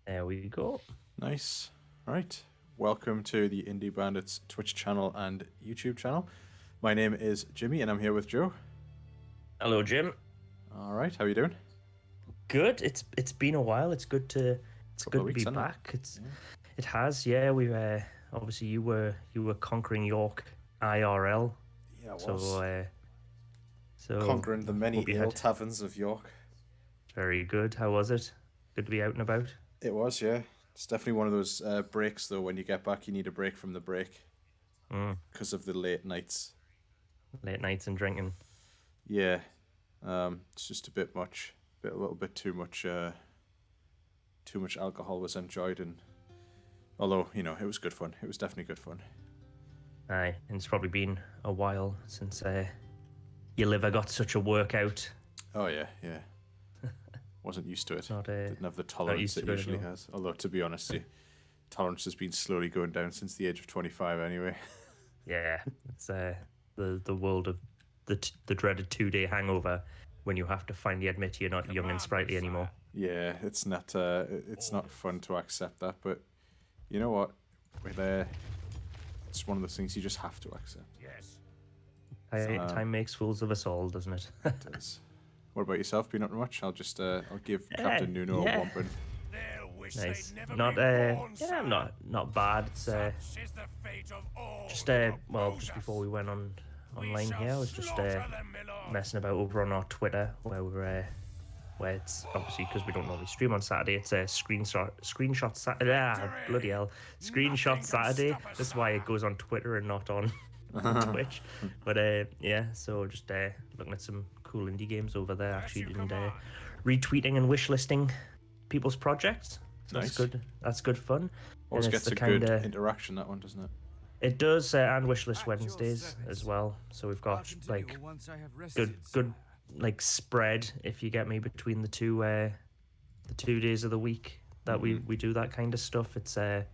There we go. Nice. All right. Welcome to the Indie Bandits Twitch channel and YouTube channel. My name is Jimmy, and I'm here with Joe. Hello, Jim. All right. How are you doing? Good. It's been a while. It's good to be hasn't it? back. It has. Yeah, we obviously you were conquering York IRL. Yeah, it was. So Conquering the many hope you ale had- taverns of York. Very good. How was it? Good to be out and about. It was, yeah. It's definitely one of those breaks, though. When you get back, you need a break from the break because of the late nights. Late nights and drinking. Yeah, it's just a bit much, a little bit too much. Too much alcohol was enjoyed, and although it was good fun. It was definitely good fun. Aye, and it's probably been a while since your liver got such a workout. Oh yeah. Wasn't used to it. Didn't have the not tolerance used it to it usually anymore. has. Although, to be honest, the tolerance has been slowly going down since the age of 25 anyway. Yeah, it's the world of the dreaded 2-day hangover when you have to finally admit you're not young and sprightly anymore. Yeah, it's not fun to accept that, but you know what? We're there. It's one of those things you just have to accept. Yes. Time makes fools of us all, doesn't it? It does. What about yourself? Been up to much? I'll give Captain Nuno a whomping. They'll wish Nice. they'd never Not been born, yeah, son. not bad. It's Such is the fate of all just who well, oppose just us. before we went online shall here, I was just slaughter them, my lord. messing about over on our Twitter where it's obviously because we don't normally stream on Saturday. It's a screenshot Saturday. Bloody hell, screenshot Nothing can Saturday. stop us, That's why it sire. goes on Twitter and not on Twitch. But yeah, so just looking at some cool indie games over there actually, you and command. retweeting and wishlisting people's projects. So Nice. That's good. That's good fun. Always And it's gets the a good kinda- interaction, that one, doesn't it? It does, and wishlist At your Wednesdays service. as well. So we've I'll got continue like once I have rested, good sire. like spread, if you get me, between the 2 days of the week that we do that kind of stuff. It's I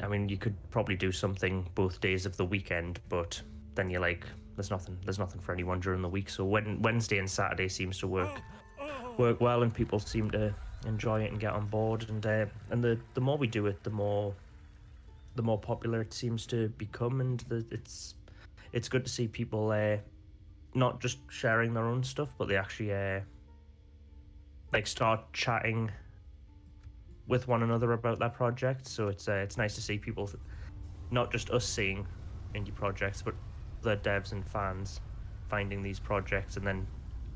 mean, you could probably do something both days of the weekend, but then you're like, there's nothing for anyone during the week. So when Wednesday and Saturday seems to work well, and people seem to enjoy it and get on board, and the more we do it, the more popular it seems to become, and it's good to see people not just sharing their own stuff, but they actually like start chatting with one another about that project. So it's nice to see people, not just us seeing indie projects, but the devs and fans finding these projects and then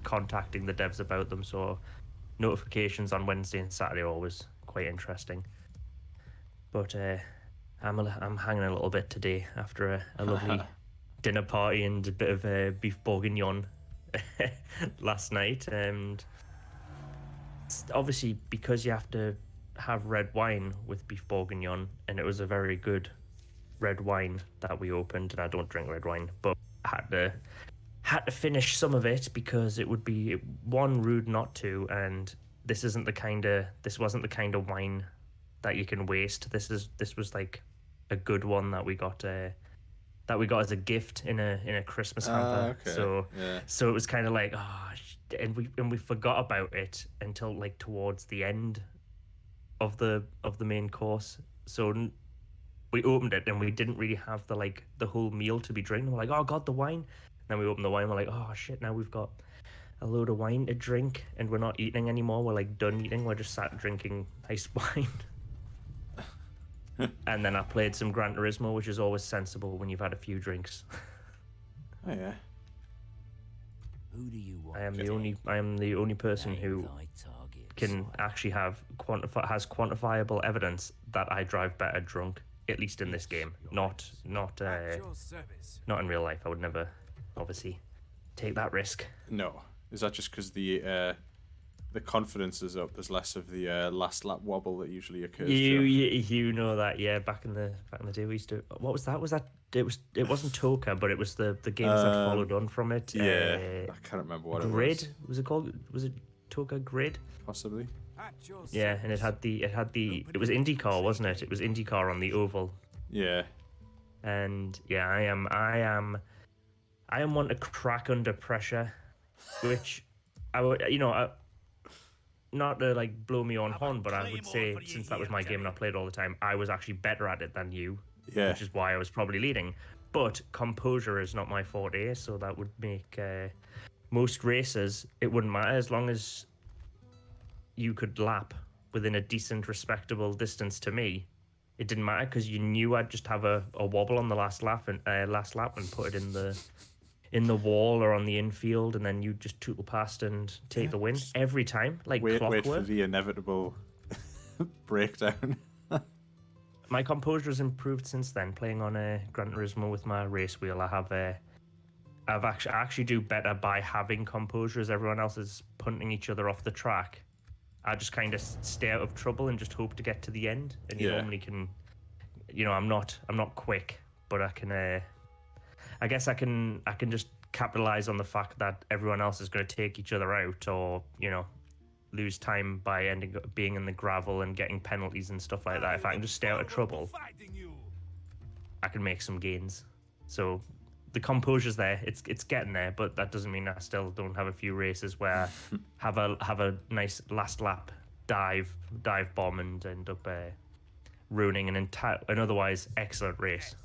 contacting the devs about them. So notifications on Wednesday and Saturday are always quite interesting. But I'm hanging a little bit today after a lovely dinner party and a bit of beef bourguignon last night, and it's obviously because you have to have red wine with beef bourguignon, and it was a very good red wine that we opened, and I don't drink red wine, but I had to finish some of it because it would be one, rude not to, and this wasn't the kind of wine that you can waste. This was like a good one that we got as a gift in a Christmas hamper. Okay. So it was kind of like, and we forgot about it until like towards the end of the main course. So we opened it and we didn't really have the whole meal to be drinking. We're like, oh god, the wine. And then we opened the wine. We're like, oh shit, now we've got a load of wine to drink, and we're not eating anymore. We're like done eating. We're just sat drinking nice wine. And then I played some Gran Turismo, which is always sensible when you've had a few drinks. Oh yeah. Who do you want? I am the only person who Thy target, can sire. actually has quantifiable evidence that I drive better drunk, at least in this game. Not At your service. not in real life. I would never, obviously, take that risk. No. Is that just because the confidence is up? There's less of the last lap wobble that usually occurs. You know that, yeah. Back in the day, we used to. What was that? It wasn't Toka, but it was the games that followed on from it. Yeah, I can't remember what Grid it was it called? Was it Toka Grid? was. Possibly. At your Yeah, and it was IndyCar, wasn't it? It was IndyCar on the oval. Yeah. And yeah, I am one to crack under pressure, which I would, not to like blow me on horn, but I would say since that was my game and I played all the time, I was actually better at it than you, Yeah. which is why I was probably leading. But composure is not my forte, so that would make most races, it wouldn't matter as long as you could lap within a decent, respectable distance to me. It didn't matter because you knew I'd just have a wobble on the last lap and put it in the wall or on the infield, and then you just tootle past and take the win every time, like Wait clockwork. for the inevitable breakdown. My composure has improved since then. Playing on a Gran Turismo with my race wheel, I actually do better by having composure as everyone else is punting each other off the track. I just kind of stay out of trouble and just hope to get to the end. And you normally can, I'm not quick, but I can. I guess I can just capitalize on the fact that everyone else is going to take each other out, or lose time by ending up being in the gravel and getting penalties and stuff like that. If I can just stay out of trouble, I can make some gains. So the composure's there. It's getting there, but that doesn't mean I still don't have a few races where have a nice last lap dive bomb and end up ruining an otherwise excellent race.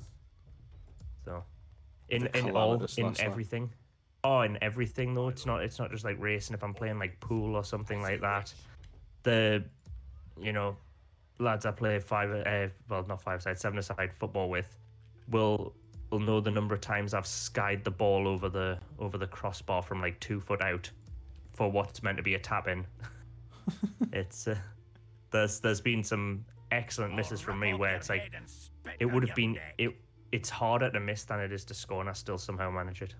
So in everything. Oh, in everything though, it's not just like racing. If I'm playing like pool or something like that, the lads I play seven-a-side football with will know the number of times I've skied the ball over the crossbar from like 2 foot out for what's meant to be a tap in. It's there's been some excellent misses from me where it's like it would have been it's harder to miss than it is to score, and I still somehow manage it.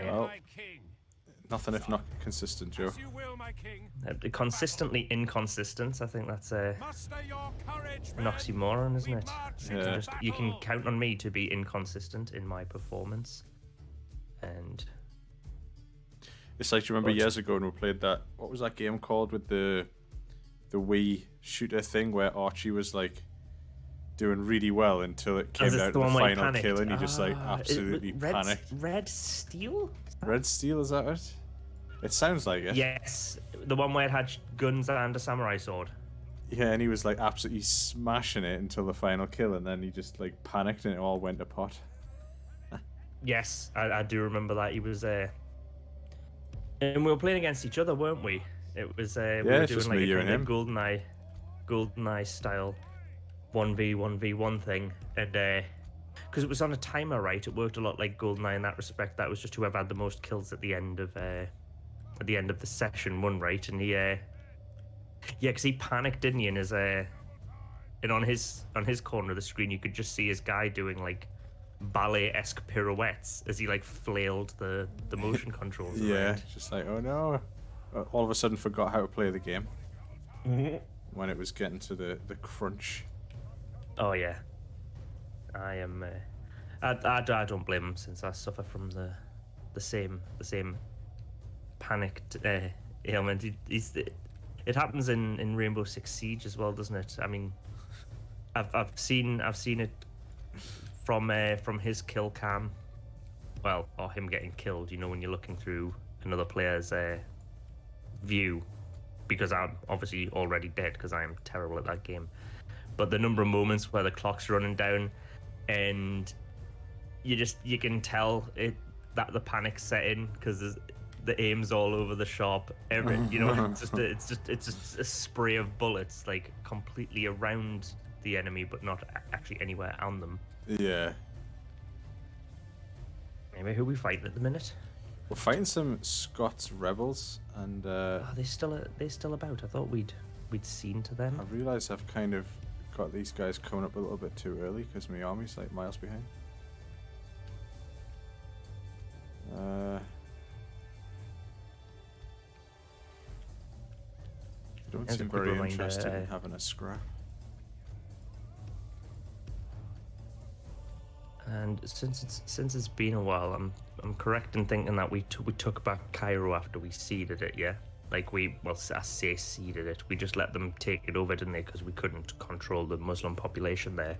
Well, nothing if not consistent, Joe. Consistently inconsistent. I think that's an oxymoron, isn't it? Yeah. You can count on me to be inconsistent in my performance. And it's like, do you remember years ago when we played that? What was that game called with the Wii shooter thing where Archie was like doing really well until it came down to the final kill and he just like absolutely panicked. Red Steel? Red Steel, is that it? It sounds like it. Yes, the one where it had guns and a samurai sword. Yeah, and he was like absolutely smashing it until the final kill, and then he just like panicked and it all went to pot. Yes, I do remember that. He was and we were playing against each other, weren't we? It was we were doing like a kind of GoldenEye style 1v1 thing, and because it was on a timer, right? It worked a lot like GoldenEye in that respect. That was just whoever had the most kills at the end of the session won, right? And because he panicked, didn't he? And on his corner of the screen, you could just see his guy doing like ballet-esque pirouettes as he like flailed the motion controls. Yeah, just like, oh no! All of a sudden, forgot how to play the game when it was getting to the crunch. Oh yeah, I am. I don't blame him, since I suffer from the same panicked ailment. It happens in Rainbow Six Siege as well, doesn't it? I mean, I've seen it from his kill cam, or him getting killed. When you're looking through another player's view, because I'm obviously already dead because I am terrible at that game. But the number of moments where the clock's running down, and you can tell that the panic's set in because the aim's all over the shop. It's just a spray of bullets like completely around the enemy, but not actually anywhere on them. Yeah. Anyway, who are we fighting at the minute? We're fighting some Scots rebels, and are they still about? I thought we'd seen to them. I realise I've kind of got these guys coming up a little bit too early because my army's like miles behind. They don't seem very interested in having a scrap. And since it's been a while, I'm correct in thinking that we took back Cairo after we seeded it, yeah? Like I say seeded it. We just let them take it over, didn't they? Because we couldn't control the Muslim population there.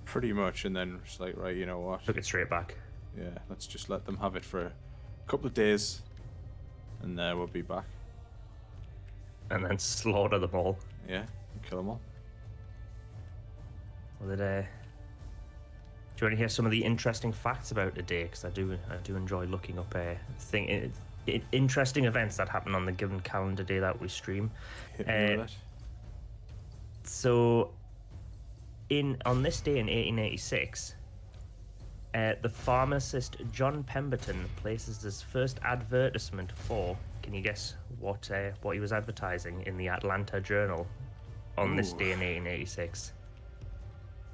Pretty much, and then it's like, right, you know what? Took it straight back. Yeah, let's just let them have it for a couple of days, And we'll be back. and then slaughter them all. Yeah, and kill them all. Well, do you want to hear some of the interesting facts about today? Because I do enjoy looking up interesting events that happen on the given calendar day that we stream. Hit me with it. So, on this day in 1886, the pharmacist John Pemberton places his first advertisement for. Can you guess what he was advertising in the Atlanta Journal on this day in 1886?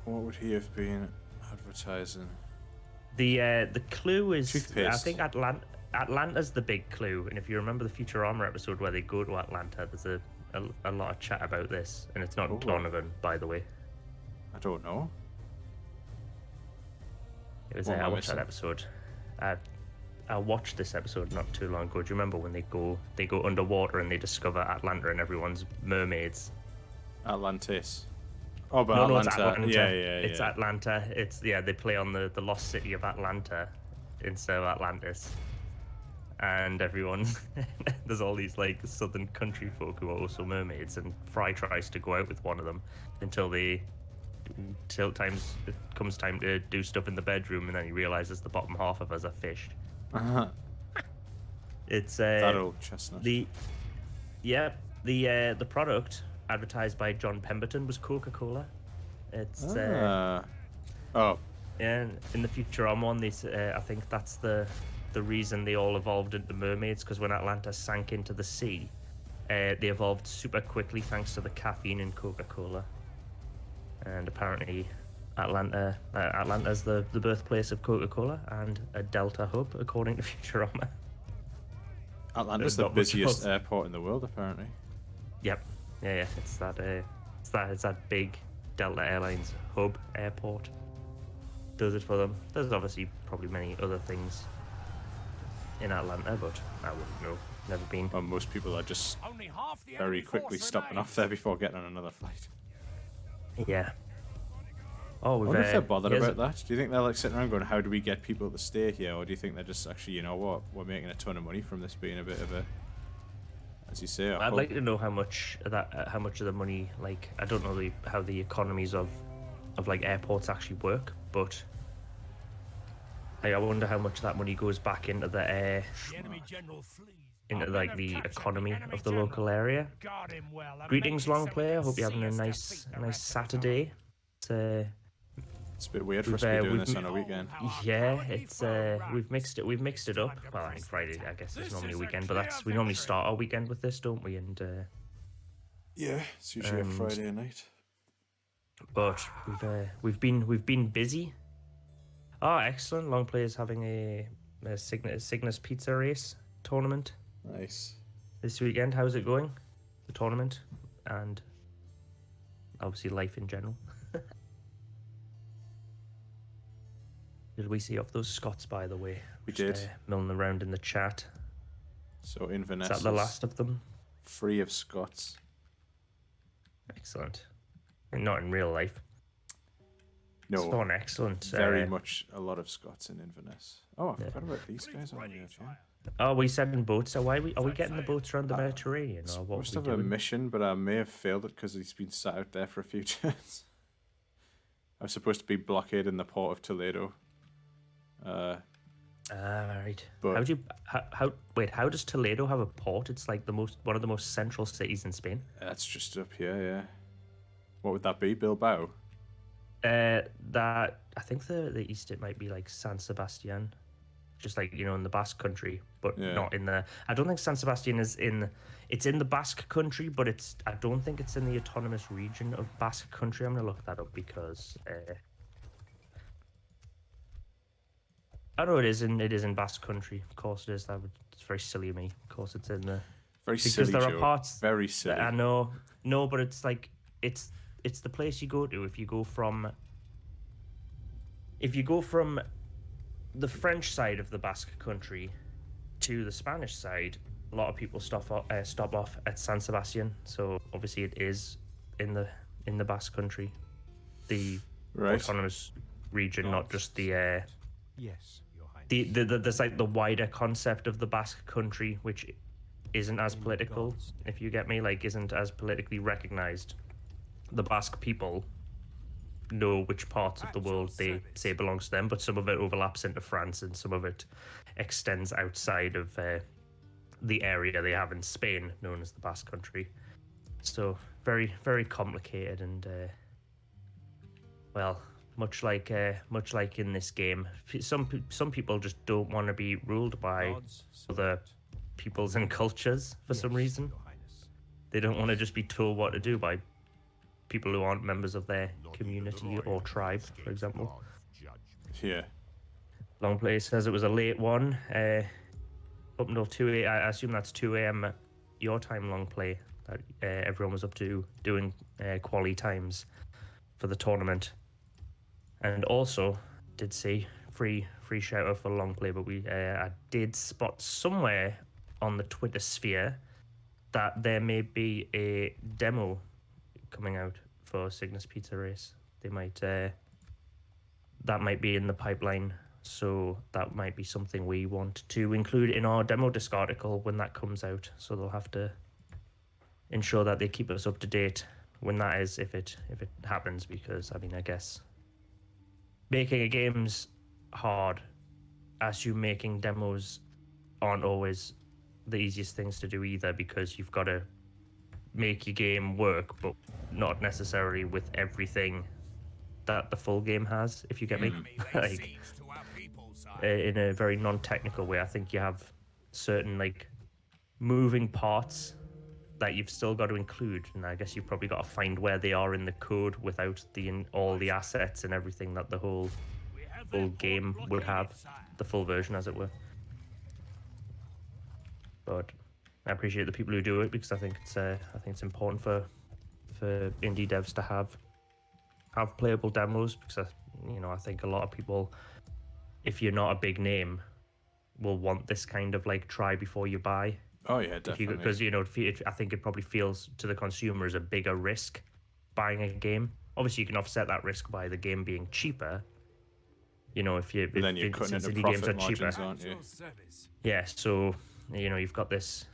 What would he have been advertising? The clue is, Toothpaste. I think Atlanta's the big clue, and if you remember the Futurama episode where they go to Atlanta, there's a lot of chat about this, and it's not Donovan, by the way. I don't know. It was What am I I watched that missing? episode. I watched this episode not too long ago. Do you remember when they go underwater and they discover Atlanta and everyone's mermaids? Atlantis. Oh, but No, Atlanta. it's Atlanta. Yeah. It's Atlanta. They play on the lost city of Atlanta instead of Atlantis. And everyone, there's all these like southern country folk who are also mermaids, and Fry tries to go out with one of them until it comes time to do stuff in the bedroom, and then he realizes the bottom half of us are fish. It's That old chestnut. the product advertised by John Pemberton was Coca-Cola. It's Oh, yeah, in the Futurama one, I think that's the reason they all evolved into mermaids, because when Atlanta sank into the sea, they evolved super quickly thanks to the caffeine in Coca-Cola. And apparently, Atlanta's the birthplace of Coca-Cola and a Delta hub, according to Futurama. Atlanta's There's the not much busiest else. airport in the world, apparently. Yep, yeah, it's that big Delta Airlines hub airport. Does it for them. There's obviously probably many other things in Atlanta, but I wouldn't know. Never been. Well, most people are just Only half the very enemy quickly force stopping remains. off there before getting on another flight. Yeah. Oh, I we've, wonder if they're bothered here's- about that. Do you think they're like sitting around going, how do we get people to stay here? Or do you think they're just actually, you know what, we're making a ton of money from this being a bit of a, as you say, a I'd hub? like to know how much of the money, like, I don't know how the economies of like airports actually work, but like, I wonder how much of that money goes back into the air, The enemy general flees. into Our men like have the captured economy enemy of the general. local area. Guard him well and Greetings, make it long so player. we Hope you're having a can nice see us defeat the nice rest of the Saturday. It's a bit weird for us to be doing this on a weekend. Yeah, it's we've mixed it up. Well, I mean Friday, I guess it's normally a weekend, but we normally start our weekend with this, don't we? And Yeah, it's usually a And- Friday night. but we've been busy. Oh, excellent! Long players having a Cygnus pizza race tournament Nice. this weekend. How's it going? The tournament and obviously life in general. Did we see off those Scots, by the way? We Just, did. Milling around in the chat. So Inverness Is that the last of them? free of Scots. Excellent. Not in real life. No, So an excellent. very much a lot of Scots in Inverness. Oh, I forgot about these guys on here, too. Are we sending boats? So are we getting the boats around the Mediterranean, or what? Must Are we have a doing? mission, but I may have failed it because he's been sat out there for a few turns. I was supposed to be blockading the port of Toledo. Right. But- How do you? How does Toledo have a port? It's like one of the most central cities in Spain. That's just up here, yeah. What would that be? Bilbao? That I think the east it might be like San Sebastian, just like in the Basque country, but Yeah. not in the. I don't think San Sebastian is in. It's in the Basque country, but I don't think it's in the autonomous region of Basque country. I'm gonna look that up because. I know it is in Basque country. Of course it is. It's very silly of me. Of course it's in the. Very Because silly there are joke. parts Very silly. I know, no, but it's like it's the place you go to if you go from the French side of the Basque country to the Spanish side. A lot of people stop off at San Sebastian, so obviously it is in the Basque country, the Right. autonomous region, not just the Yes, Your Highness. there's like the wider concept of the Basque country, which isn't as political, if you get me, like isn't as politically recognized. The Basque people know which parts of the world they say belongs to them, but some of it overlaps into France and some of it extends outside of the area they have in Spain, known as the Basque Country. So very, very complicated, and well, much like in this game, some people just don't want to be ruled by other peoples and cultures for some reason. They don't want to just be told what to do by people who aren't members of their community or tribe, for example. Yeah. Long Play says it was a late one, up until 2 a.m. I assume that's 2 a.m. your time, Long Play, that everyone was up to doing quali times for the tournament. And also, did see free shout out for Long Play, but I did spot somewhere on the Twitter sphere that there may be a demo coming out for Cygnus Pizza Race. They might that might be in the pipeline, so that might be something we want to include in our demo disc article when that comes out. So they'll have to ensure that they keep us up to date when that is, if it happens, because I mean, I guess making a game's hard. As you making demos aren't always the easiest things to do either, because you've got to make your game work, but not necessarily with everything that the full game has, if you get me. Like, in a very non-technical way, I think you have certain like moving parts that you've still got to include, and I guess you've probably got to find where they are in the code without all the assets and everything that the whole game would have, the full version, as it were. But I appreciate the people who do it, because I think it's important for indie devs to have playable demos, because I think a lot of people, if you're not a big name, will want this kind of like try before you buy. Oh yeah, definitely. Because I think it probably feels to the consumer as a bigger risk buying a game. Obviously, you can offset that risk by the game being cheaper. If then you're cutting into profit margins, aren't you? Yeah, so you've got this.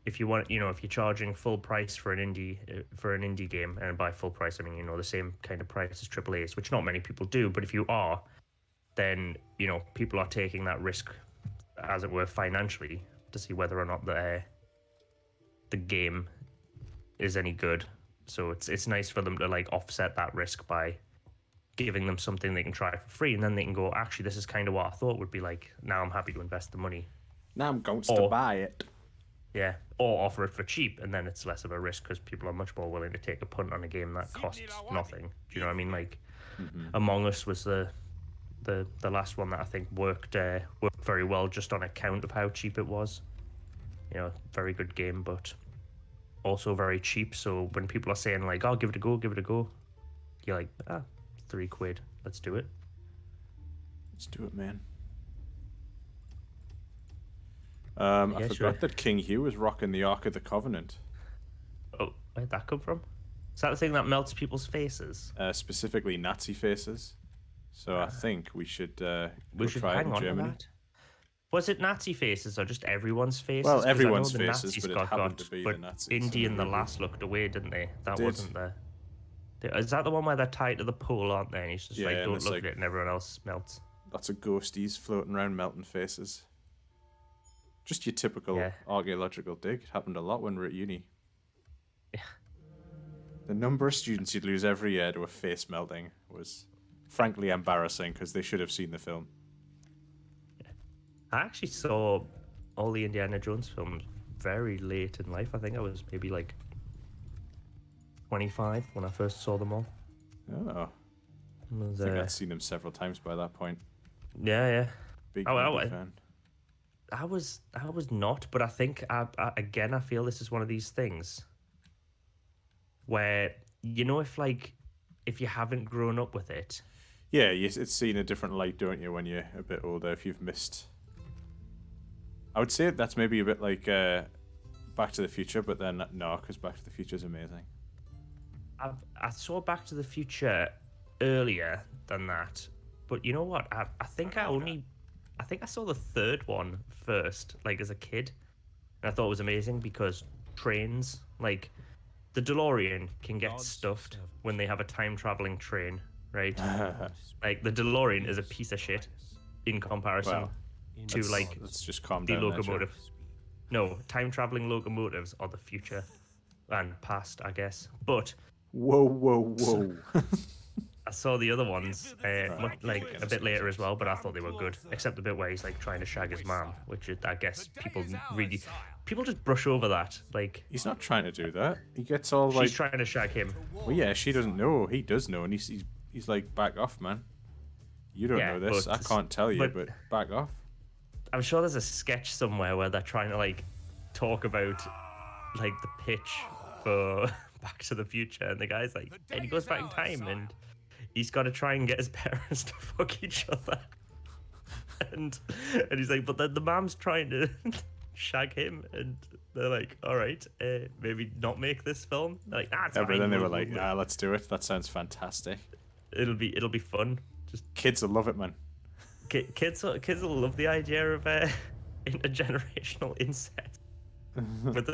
If you want, if you're charging full price for an indie game, and by full price I mean the same kind of price as AAA's, which not many people do, but if you are, then people are taking that risk, as it were, financially, to see whether or not the game is any good. So it's nice for them to like offset that risk by giving them something they can try for free, and then they can go, actually, this is kind of what I thought would be like. Now I'm happy to invest the money. Now I'm going to buy it. Yeah, or offer it for cheap, and then it's less of a risk because people are much more willing to take a punt on a game that costs nothing. Do you know what I mean? Like, Among Us was the last one that I think worked very well just on account of how cheap it was. Very good game, but also very cheap. So when people are saying like, "Oh, give it a go," you're like, £3, let's do it. Let's do it, man. I forgot that King Hugh was rocking the Ark of the Covenant. Oh, where'd that come from? Is that the thing that melts people's faces? Specifically Nazi faces. So I think we should try it in on Germany. To that. Was it Nazi faces or just everyone's faces? Well, everyone's the faces, Nazis but it happened to be the Nazis. Indy and the last looked away, didn't they? That wasn't there. Is that the one where they're tied to the pole, aren't they? And he's just don't look at it, and everyone else melts. Lots of ghosties floating around melting faces. Just your typical archaeological dig. It happened a lot when we were at uni. Yeah. The number of students you'd lose every year to a face melting was frankly embarrassing, because they should have seen the film. Yeah. I actually saw all the Indiana Jones films very late in life. I think I was maybe like 25 when I first saw them all. Oh. I think I'd seen them several times by that point. Yeah. Big fan. I was not, but I think I feel this is one of these things where if you haven't grown up with it. Yeah, it's seen a different light, don't you, when you're a bit older, if you've missed. I would say that's maybe a bit like Back to the Future, but then no, because Back to the Future is amazing. I saw Back to the Future earlier than that, but you know what? I think I saw the third one first, like as a kid, And I thought it was amazing because trains, like the DeLorean, can get God's stuffed servant. when they have a time traveling train, right? Like the DeLorean is a piece of shit in comparison Well, to like let's just calm the down there, Joe. locomotive. No, time traveling locomotives are the future and past, I guess. But Whoa, whoa, whoa. I saw the other ones like a bit later as well, but I thought they were good, except the bit where he's like trying to shag his mom, which is, I guess people just brush over that. Like He's not trying to do that. He gets all she's like, trying to shag him. well, yeah, she doesn't know. He does know, and he's like, back off, man. You don't Yeah, know this. I but- can't tell you, but- but back off. I'm sure there's a sketch somewhere where they're trying to like talk about like the pitch for Back to the Future, and the guy's like, and he goes back in time, and he's got to try and get his parents to fuck each other, and he's like, but then the mom's trying to shag him, and they're like, all right, maybe not make this film. They're like, ah, it's Yeah, but fine, then they we'll- were like, we'll- yeah, let's do it. That sounds fantastic. it'll be fun. Just Kids will love it, man. kids will love the idea of intergenerational incest with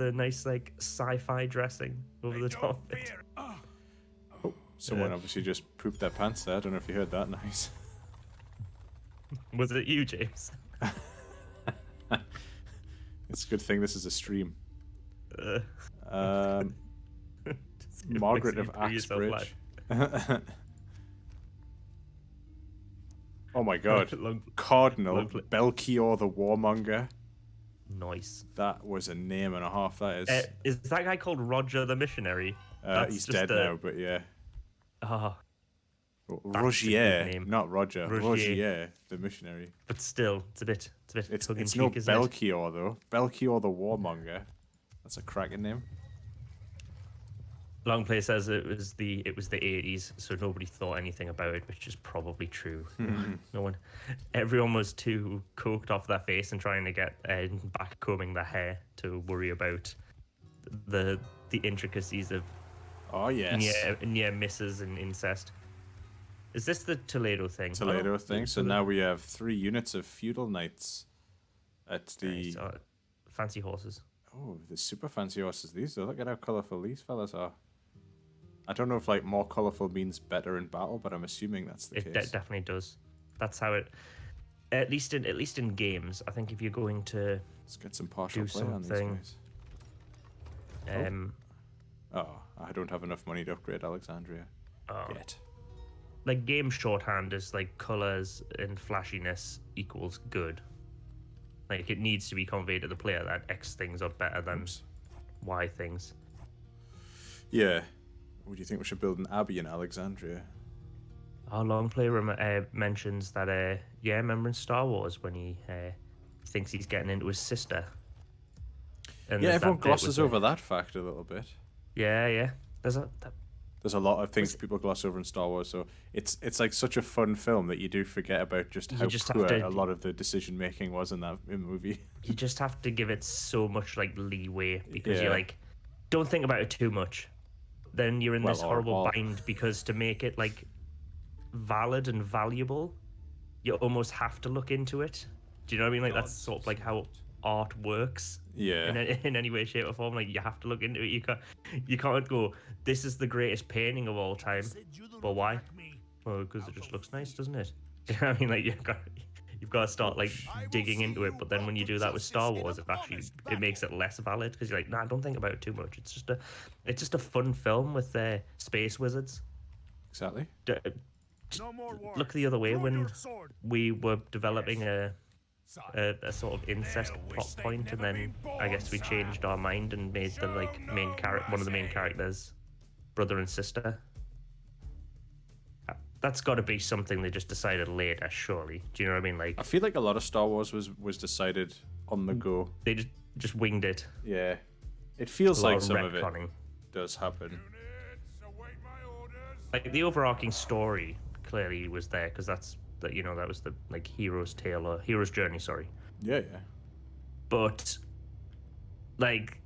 a nice like sci-fi dressing over the top of it. Someone obviously just pooped their pants there. I don't know if you heard that. Nice. Was it you, James? It's a good thing this is a stream. Just Margaret makes of you pee yourself Axbridge. Oh my god. Long- Cardinal long clip. Belchior the Warmonger. Nice. That was a name and a half, that is. Is that guy called Roger the Missionary? That's He's just dead a- now, but yeah. Oh, Rogier, name. not Roger. Rogier. Rogier, the missionary. but still, it's a bit It's tongue-in-cheek, no isn't it? Belchior, though. Belchior the Warmonger. That's a cracking name. Longplay says it was the 80s, so nobody thought anything about it, which is probably true. Everyone was too coked off their face and trying to get back combing their hair to worry about the intricacies of Oh, yes. near misses and incest. Is this the Toledo thing? Toledo Oh, thing. So now we have 3 units of feudal knights at the... nice. Fancy horses. Oh, the super fancy horses. These are. Look at how colourful these fellas are. I don't know if like more colourful means better in battle, but I'm assuming that's the It case. definitely does. That's how it. At least in games, I think if you're going to Let's get some partial do play on these something- guys. um Oh, I don't have enough money to upgrade Alexandria yet. like game shorthand is like colors and flashiness equals good. Like it needs to be conveyed to the player that X things are better than Oops. Y things. Yeah. Would you think we should build an abbey in Alexandria? Our long player mentions that remember in Star Wars when he thinks he's getting into his sister. And Yeah, there's that everyone bit glosses with the- over that fact a little bit. Yeah. There's There's a lot of things people gloss over in Star Wars, so it's like such a fun film that you do forget about just You how just have poor to- a lot of the decision making was in that movie. you just have to give it so much like leeway because Yeah. you're like, don't think about it too much. Then you're in Well, this or- horrible or- bind because to make it like valid and valuable, you almost have to look into it. Do you know what I mean? Like that's sort of like how art works Yeah. in any way, shape, or form. Like you have to look into it. You can't go, this is the greatest painting of all time. But why? Well, because it just looks nice, doesn't it? Do you know what I mean? Like you've got to start like digging into it. But then when you do that with Star Wars, it makes it less valid because you're like, nah, don't think about it too much. It's just a fun film with space wizards. Exactly. Look the other way when we were developing a sort of incest plot point, and then I guess we changed our mind and made the like one of the main characters brother and sister. That's got to be something they just decided later, surely. Do you know what I mean? Like I feel like a lot of Star Wars was decided on the go. they just winged it. Yeah. It feels A lot like of some of it retconning. does happen. Like the overarching story clearly was there because that was the like hero's tale or hero's journey. Sorry. Yeah. But like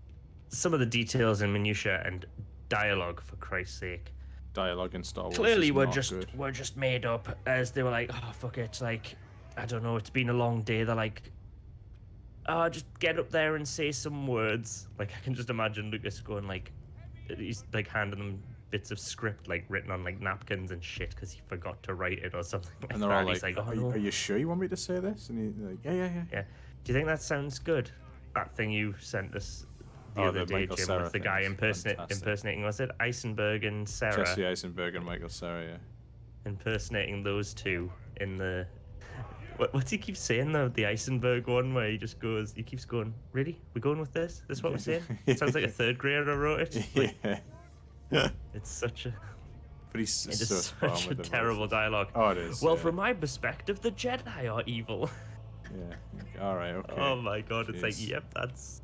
some of the details and minutia and dialogue, for Christ's sake, Dialogue in Star Wars clearly is were not just good. were just made up as they were like, oh fuck it, like I don't know, it's been a long day. They're like, just get up there and say some words. Like I can just imagine Lucas going like, he's like handing them bits of script like written on like napkins and shit because he forgot to write it or something like And they're that. all And like, he's like, oh, are, no. are you sure you want me to say this? And he's like, yeah. Yeah. Do you think that sounds good? That thing you sent us the Oh, other the day, Michael Jim, Cera with the thing guy is fantastic. impersonating, was it Eisenberg and Sarah? Jesse Eisenberg and Michael Cera, yeah. Impersonating those two in the... What's he keep saying, though? The Eisenberg one where he just goes... He keeps going, really? We're going with this? This is what we're saying? It sounds like a third grader wrote it. Like, Yeah. it's such a... But he's It is so spot on such a with the terrible voices. dialogue. Oh, it is. Well, yeah. from my perspective, the Jedi are evil. Yeah. All right. Okay. Oh my god! It's like, Jeez. yep, that's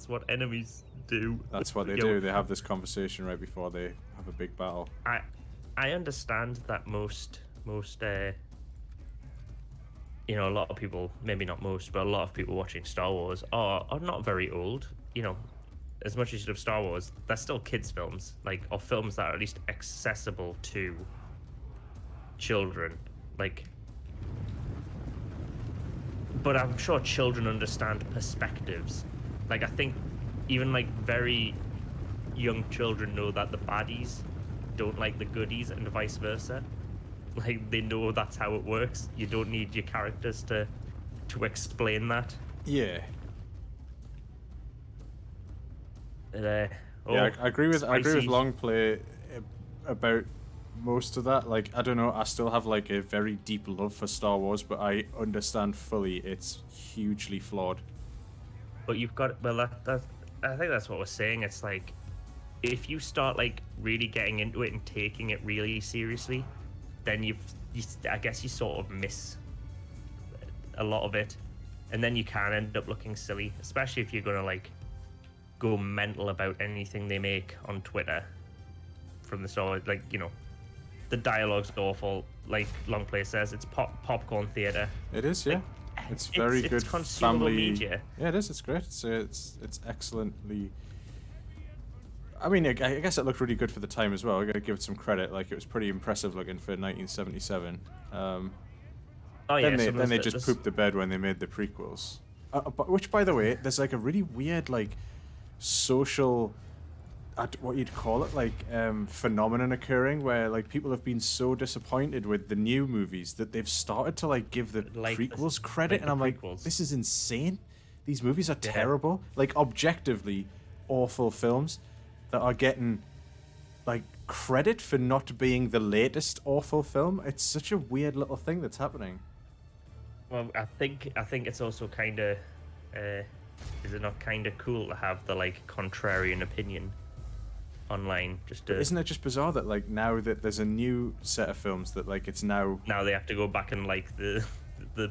what enemies do. That's what they Yo, do. They have this conversation right before they have a big battle. I understand that most you know, a lot of people, maybe not most, but a lot of people watching Star Wars are not very old. You know, as much as you love Star Wars, they're still kids' films, like, or films that are at least accessible to children. Like, but I'm sure children understand perspectives. Like, I think even like very young children know that the baddies don't like the goodies and vice versa. Like, they know that's how it works. You don't need your characters to explain that. Yeah. Yeah, I agree with spicy. Longplay about most of that. Like, I don't know, I still have like a very deep love for Star Wars, but I understand fully it's hugely flawed. But you've got, well, I think that's what we're saying. It's like, if you start like really getting into it and taking it really seriously, then I guess you sort of miss a lot of it, and then you can end up looking silly, especially if you're gonna like go mental about anything they make on Twitter from the start. Like, you know, the dialogue's awful. Like Longplay says, it's popcorn theater. It is, yeah. Like, It's very it's good consumable family media. Yeah, it is. It's great. It's excellently. I mean, I guess it looked really good for the time as well. I gotta give it some credit. Like, it was pretty impressive looking for 1977. Oh yeah. Then they just pooped the bed when they made the prequels. Which, by the way, there's like a really weird like social, what you'd call it, like phenomenon occurring where like people have been so disappointed with the new movies that they've started to like give the Like prequels credit, and I'm like, this is insane. These movies are terrible, like objectively awful films that are getting like credit for not being the latest awful film. It's such a weird little thing that's happening. Well, I think it's also kind of, is it not kind of cool to have the like contrarian opinion online? Just to, Isn't it just bizarre that like now that there's a new set of films that like it's now they have to go back and like the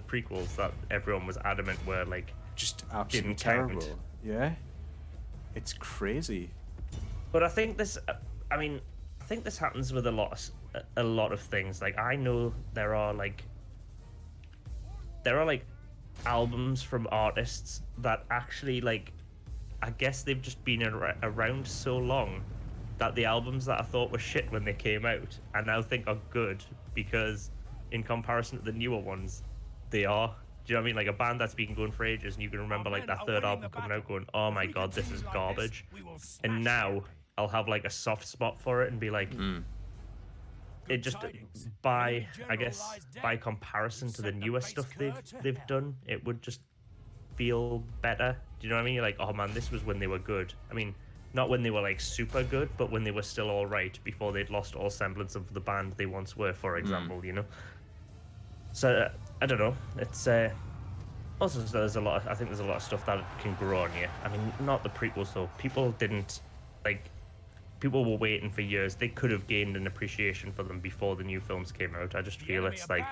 prequels that everyone was adamant were like just absolutely didn't count. terrible. Yeah, it's crazy. But I think this, I mean, I think this happens with a lot of things. Like, I know there are like albums from artists that actually, like, I guess they've just been around so long that the albums that I thought were shit when they came out I now think are good, because in comparison to the newer ones, they are. Do you know what I mean? Like, a band that's been going for ages, and you can remember like that third album coming out going, oh my god, this is garbage. And now I'll have like a soft spot for it and be like, it just, by comparison to the newer stuff they've done, it would just feel better. Do you know what I mean? You're like, oh man, this was when they were good. I mean, not when they were like super good, but when they were still all right before they'd lost all semblance of the band they once were, for example. You know. So I don't know. It's also there's a lot. I think there's a lot of stuff that can grow on you. I mean, not the prequels though. People didn't like. People were waiting for years. They could have gained an appreciation for them before the new films came out. I just feel it's like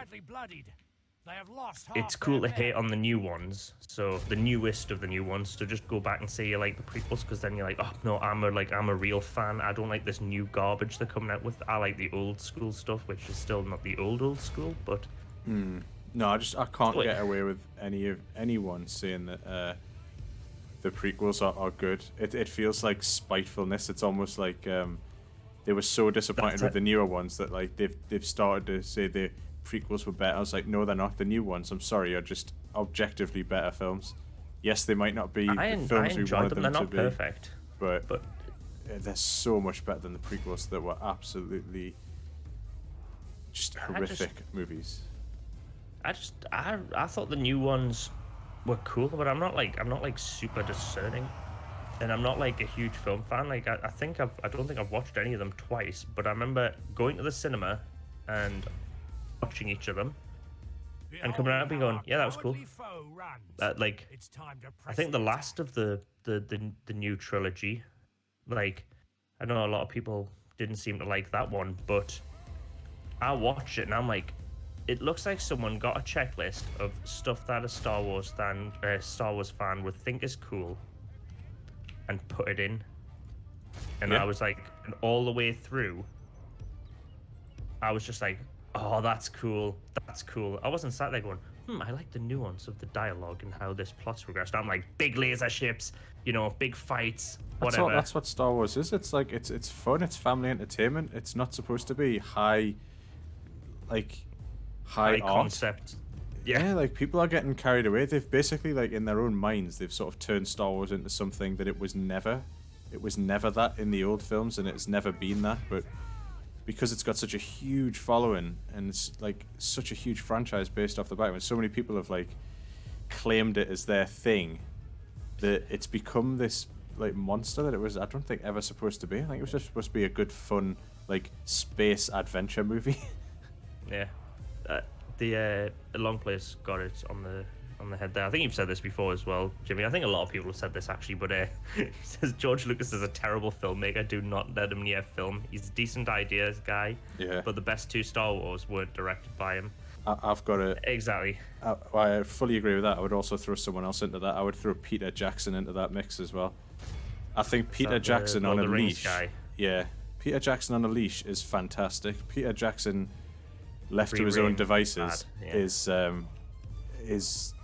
it's cool to hate on the new ones, so the newest of the new ones, to just go back and say you like the prequels, because then you're like, oh no, I'm a real fan. I don't like this new garbage they're coming out with. I like the old school stuff, which is still not the old school, but No, I can't get away with anyone saying that the prequels are good. It feels like spitefulness. It's almost like they were so disappointed with the newer ones that like they've started to say the prequels were better. I was like, no, they're not. The new ones, I'm sorry, are just objectively better films. Yes, they might not be I the films we enjoyed wanted them. them They're to not be, perfect, but but they're so much better than the prequels that were absolutely just horrific movies. I thought the new ones were cool, but I'm not like super discerning, and I'm not like a huge film fan. Like I don't think I've watched any of them twice, but I remember going to the cinema and watching each of them and coming out and being going, yeah, that was cool. Like I think the last of the new trilogy, like I know a lot of people didn't seem to like that one, but I watched it and I'm like, it looks like someone got a checklist of stuff that a Star Wars fan would think is cool, and put it in. And Yeah. I was like, and all the way through, I was just like, oh, that's cool. That's cool. I wasn't sat there going, I like the nuance of the dialogue and how this plot's progressed. I'm like, big laser ships, big fights, whatever. That's what Star Wars is. It's like it's fun. It's family entertainment. It's not supposed to be high High art. concept. Yeah. Like people are getting carried away. They've basically, like, in their own minds, they've sort of turned Star Wars into something that it was never. It was never that in the old films, and it's never been that. But because it's got such a huge following and it's like such a huge franchise based off the back, and so many people have like claimed it as their thing, that it's become this like monster that it was, I don't think, ever supposed to be. I think it was just supposed to be a good, fun, like, space adventure movie. Yeah. The long place got it on the head there. I think you've said this before as well, Jimmy. I think a lot of people have said this actually, but he says George Lucas is a terrible filmmaker. Do not let him near film. He's a decent ideas guy, but the best two Star Wars weren't directed by him. I've got to... Exactly. I fully agree with that. I would also throw someone else into that. I would throw Peter Jackson into that mix as well. I think Peter Jackson on a leash... Yeah. Peter Jackson on a leash is fantastic. Peter Jackson, left to his own devices, is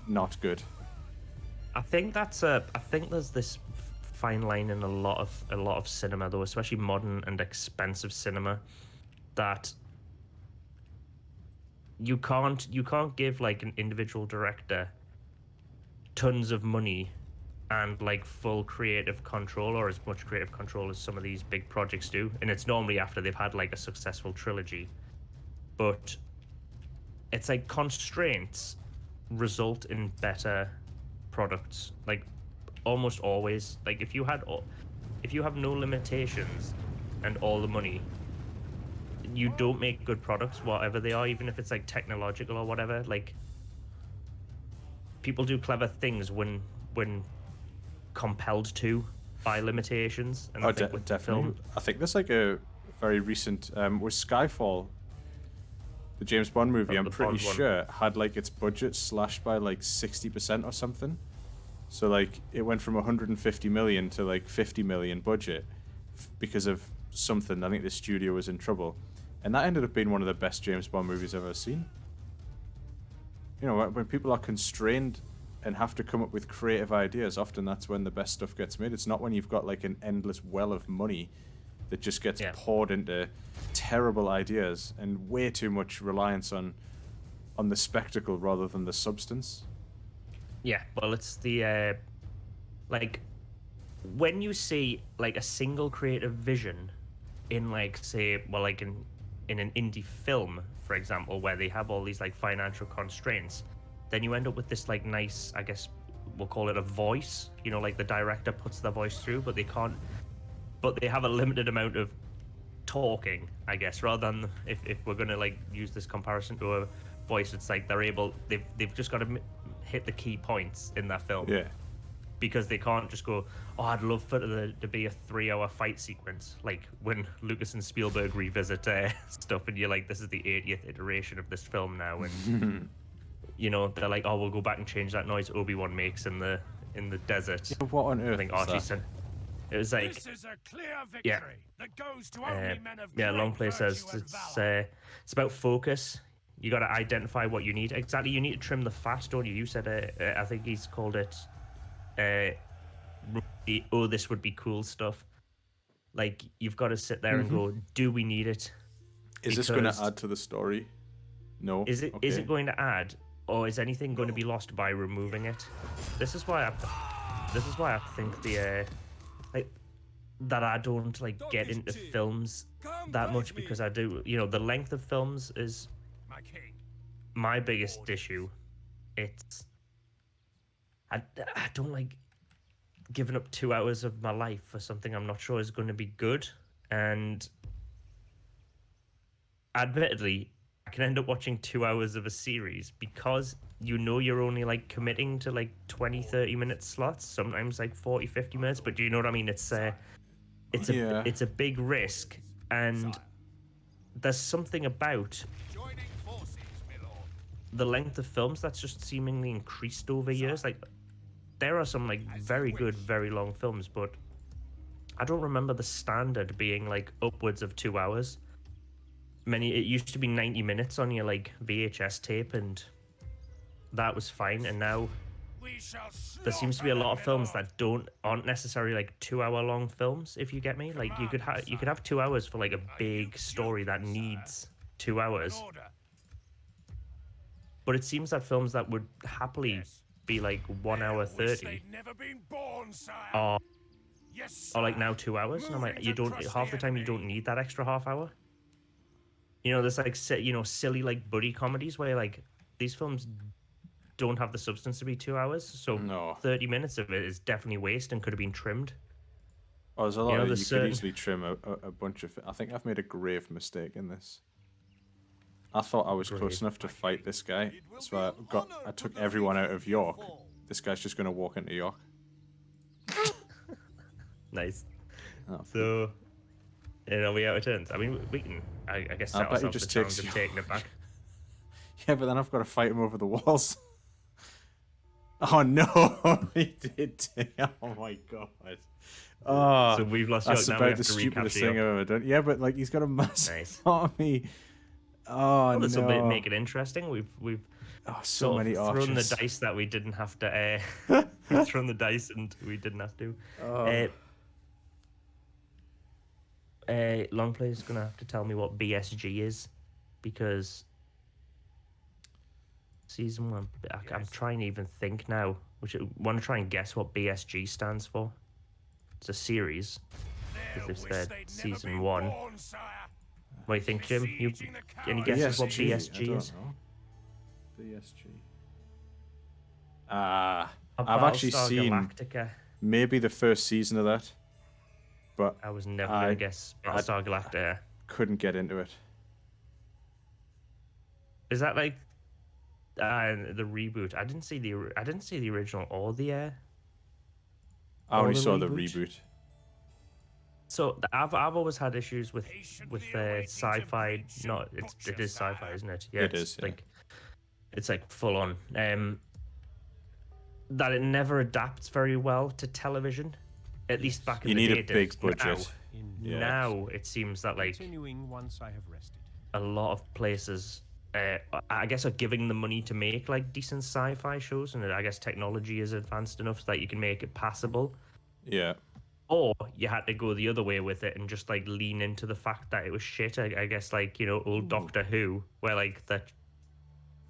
not good. I think there's this fine line in a lot of cinema, though, especially modern and expensive cinema, that you can't give like an individual director tons of money and like full creative control, or as much creative control as some of these big projects do, and it's normally after they've had like a successful trilogy. But it's like constraints result in better products, like almost always. Like if you have no limitations and all the money, you don't make good products, whatever they are, even if it's like technological or whatever. Like people do clever things when compelled to by limitations. And I think with definitely film, I think there's like a very recent with Skyfall, the James Bond movie, I'm pretty sure had like its budget slashed by like 60% or something. So like it went from 150 million to like 50 million budget because of something. I think the studio was in trouble, and that ended up being one of the best James Bond movies I've ever seen. You know, when people are constrained and have to come up with creative ideas, often that's when the best stuff gets made. It's not when you've got like an endless well of money that just gets poured into terrible ideas and way too much reliance on the spectacle rather than the substance. Yeah, well, it's the like when you see like a single creative vision in like, say, well, like in an indie film, for example, where they have all these like financial constraints, then you end up with this like nice, I guess we'll call it a voice, you know, like the director puts their voice through, but they have a limited amount of talking, I guess, rather than if we're gonna like use this comparison to a voice, it's like they've just got to hit the key points in that film. Yeah. Because they can't just go, oh, I'd love for there to be a 3-hour fight sequence, like when Lucas and Spielberg revisit stuff, and you're like, this is the 80th iteration of this film now, and you know, they're like, oh, we'll go back and change that noise Obi-Wan makes in the desert. Yeah, what on earth? I think Archie said it was like, This is a clear victory that goes to only men of Long great Play says virtue and valor. it's about focus. You got to identify what you need. Exactly, you need to trim the fat, don't you? You said I think he's called it this would be cool stuff. Like, you've got to sit there and go, do we need it? Is this going to add to the story? No. Is it going to add? or is anything going to be lost by removing it? This is why I think like that I don't like get into films that much, because I do, the length of films is My king. my biggest issue. It's I don't like giving up 2 hours of my life for something I'm not sure is going to be good. And admittedly, I can end up watching 2 hours of a series because you're only like committing to like 20-30 minute slots, sometimes like 40-50 minutes. But do you know what I mean? It's Yeah. a big risk, and there's something about Joining forces, my lord. the length of films that's just seemingly increased over years. Like, there are some like very good, very long films, but I don't remember the standard being like upwards of 2 hours. It used to be 90 minutes on your like VHS tape, and that was fine. And now We shall there seems to be a slaughter lot of them, films my lord. that aren't necessarily like 2 hour long films, if you get me. Like, you could have 2 hours for like a big story that needs 2 hours. An order. But it seems that films that would happly Yes. be like 1 hour They'll wish 30 they'd never been born, sire. are Yes, are like sire. now 2 hours, and I'm like, Moving you to don't crush half the time you enemy. don't need that extra half hour. There's like silly like buddy comedies where like these films don't have the substance to be 2 hours, so No. 30 minutes of it is definitely waste and could have been trimmed. Oh, there's a lot of, there's you could certain- easily trim a bunch of. I think I've made a grave mistake in this. I thought I was close Grave. enough to fight this guy, so I took everyone out of York. This guy's just gonna walk into York. Nice. Oh, So, are we out of turns? I mean, we can, I guess, I set bet he ourselves the just challenge takes of you- taking it back. yeah, but then I've got to fight him over the walls. Oh no, he did. Oh my god. Oh, So we've lost York. that's Now we about have the to stupidest recapture thing I've York. ever done. Yeah, but like he's got a massive Nice. army. Oh Well, this will no. make it interesting. We've Oh, so sort many of thrown archers. the dice that we didn't have to. We've thrown the dice and we didn't have to. Oh. Longplay's gonna have to tell me what BSG is, because season one. I'm trying to even think now. Want to try and guess what BSG stands for? It's a series. They'll They've wish said they'd never season been 1. born, sire. What do you think, Jim? Besieging the Any cowards. guesses what BSG? I BSG don't is? know. BSG. I've Battlestar actually seen Galactica. maybe the first season of that, but I was never I- gonna guess Battlestar Galactica. couldn't get into it. Is that like the reboot? I didn't see the original or the I only the saw the reboot? reboot. So I've always had issues with Patiently awaiting to sci-fi. breach No, and it butcher, is sci-fi, sire. isn't it? Yeah, It it's is, yeah. like it's like full on. That it never adapts very well to television. At least back in You the need day. a it did. big budget. Yeah. Now it seems that like Continuing once I have rested. a lot of places, I guess, are giving the money to make like decent sci-fi shows, and I guess technology is advanced enough so that you can make it passable. Yeah. Or you had to go the other way with it and just like lean into the fact that it was shit. I guess like old Doctor Who, where like they're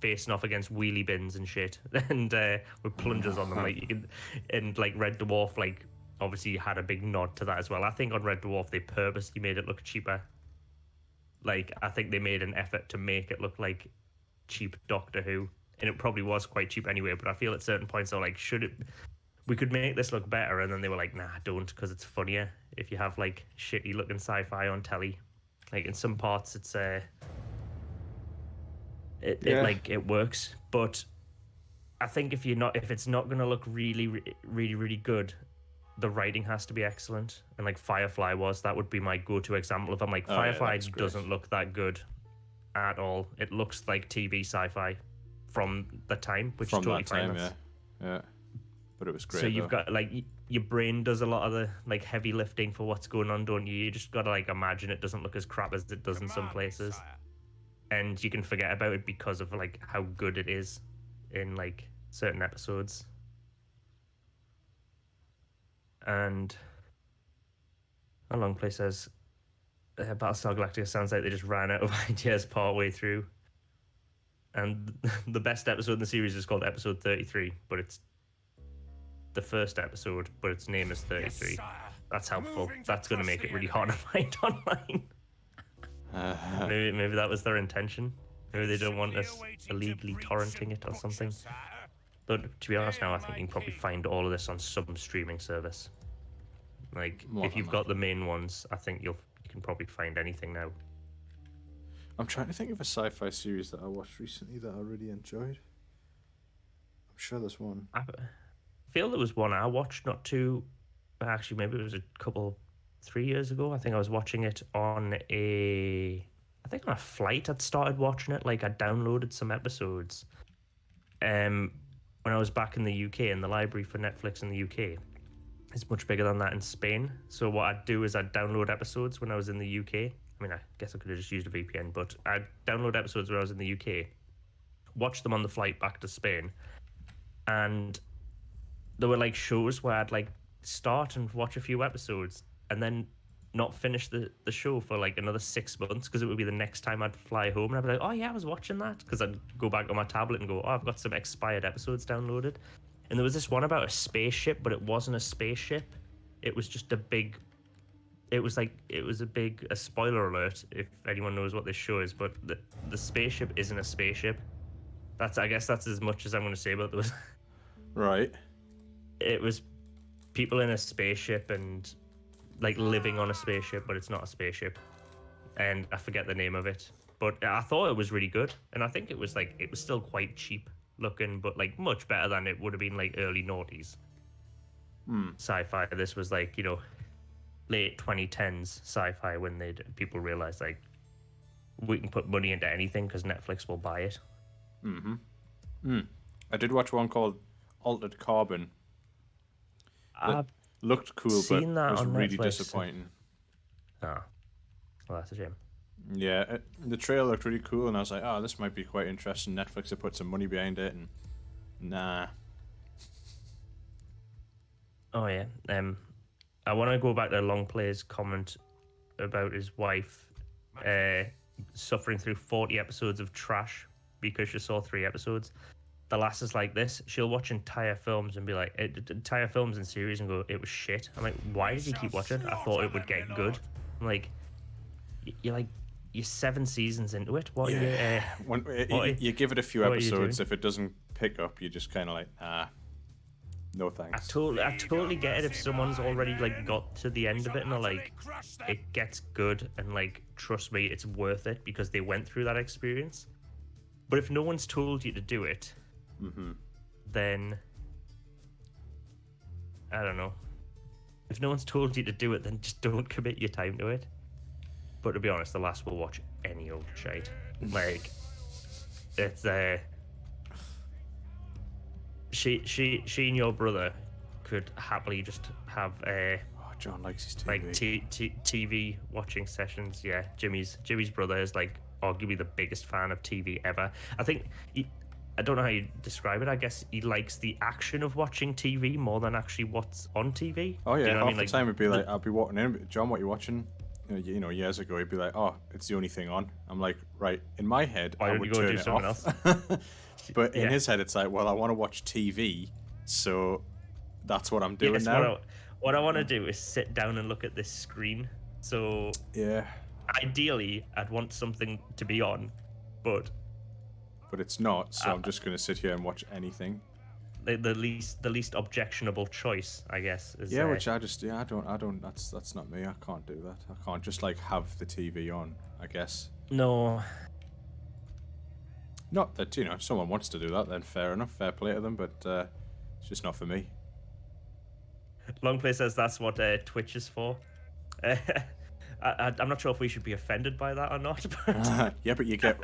facing off against wheelie bins and shit, and with plungers on them, like you can, and like Red Dwarf, like obviously had a big nod to that as well. I think on Red Dwarf they purposely made it look cheaper. Like I think they made an effort to make it look like cheap Doctor Who, and it probably was quite cheap anyway. But I feel at certain points they're like, we could make this look better, and then they were like, nah, don't, because it's funnier if you have like shitty looking sci-fi on telly. Like in some parts it's it works, but I think if it's not gonna look really good, the writing has to be excellent. And like Firefly that would be my go-to example. If I'm like, Oh, yeah, Firefly that's great. doesn't look that good at all. It looks like TV sci-fi from the time, which From is totally that time, fine. yeah. But it was great. So you've though. got like your brain does a lot of the like heavy lifting for what's going on, don't you? You just gotta like imagine it doesn't look as crap as it does in some Command me, places, sire. and you can forget about it because of like how good it is in like certain episodes. And a long play says Battlestar Galactica sounds like they just ran out of ideas partway through. and the best episode in the series is called episode 33, but it's the first episode, but its name is 33. Yes, sire. That's helpful. Moving to That's going to crush make it the really enemy. hard to find online. Maybe that was their intention. Maybe they don't want us illegally torrenting it or something. But to be honest now, I think you can probably find all of this on some streaming service. Like, More if than you've got the main ones, I think you can probably find anything now. I'm trying to think of a sci-fi series that I watched recently that I really enjoyed. I'm sure there's one. I feel there was one I watched not too... Actually, maybe it was a couple... 3 years ago. I think I was watching it on a... I think on a flight I'd started watching it. Like, I downloaded some episodes. When I was back in the UK, in the library for Netflix in the UK. It's much bigger than that in Spain. So what I'd do is I'd download episodes when I was in the UK. I mean, I guess I could have just used a VPN, but I'd download episodes when I was in the UK, watch them on the flight back to Spain, and there were like shows where I'd like start and watch a few episodes and then not finish the show for like another 6 months because it would be the next time I'd fly home, and I'd be like, oh yeah, I was watching that, because I'd go back on my tablet and go, oh, I've got some expired episodes downloaded. And there was this one about a spaceship, but it wasn't a spaceship. It was just a big... It was a spoiler alert if anyone knows what this show is, but the spaceship isn't a spaceship. I guess that's as much as I'm going to say about those. Right. It was people in a spaceship and like living on a spaceship, but it's not a spaceship. And I forget the name of it. But I thought it was really good. And I think it was still quite cheap looking, but like much better than it would have been like early noughties sci-fi. This was like, you know, late 2010s sci-fi when people realized like we can put money into anything because Netflix will buy it. I did watch one called Altered Carbon. I've Looked cool, but seen that was on really Netflix. disappointing. Ah, well, that's a shame. Yeah, the trailer looked really cool, and I was like, oh, this might be quite interesting. Netflix have put some money behind it, and nah. Oh yeah. I want to go back to Longplay's comment about his wife suffering through 40 episodes of trash because she saw 3 episodes. The lass is like this. She'll watch entire films and be like, entire films and series and go, it was shit. I'm like, why did you keep watching? I thought it would get good. I'm like, you're 7 seasons into it. What Yeah. are you? You give it a few what are you episodes. doing? If it doesn't pick up, you're just kind of like, no thanks. I totally get it if someone's already like got to the end of it and are like, it gets good and like, trust me, it's worth it because they went through that experience. But if no one's told you to do it, then I don't know. If no one's told you to do it, then just don't commit your time to it. But to be honest, the lass will watch any old shite. Like, it's she and your brother could happily just have John likes his TV. like TV watching sessions. Yeah, Jimmy's brother is like arguably the biggest fan of TV ever. I think I don't know how you describe it. I guess he likes the action of watching TV more than actually what's on TV. Oh yeah, Do you know what I half mean? the Like, time it'd be like, I'll be walking in, John, what you watching? You know, years ago he'd be like, oh, it's the only thing on. I'm like, right. In my head, Why I don't would you go turn do it something off. But in Yeah. his head, it's like, well, I want to watch TV, so that's what I'm doing yes, now. what I want to do is sit down and look at this screen. So Yeah, ideally, I'd want something to be on, but but it's not. So I'm just gonna sit here and watch anything. the least objectionable choice, I guess. Is, Yeah, which I don't. That's not me. I can't do that. I can't just like have the TV on. I guess. no. Not that, you know, if someone wants to do that, then fair enough, fair play to them, but it's just not for me. Longplay says that's what Twitch is for. I'm not sure if we should be offended by that or not, but Yeah, but you get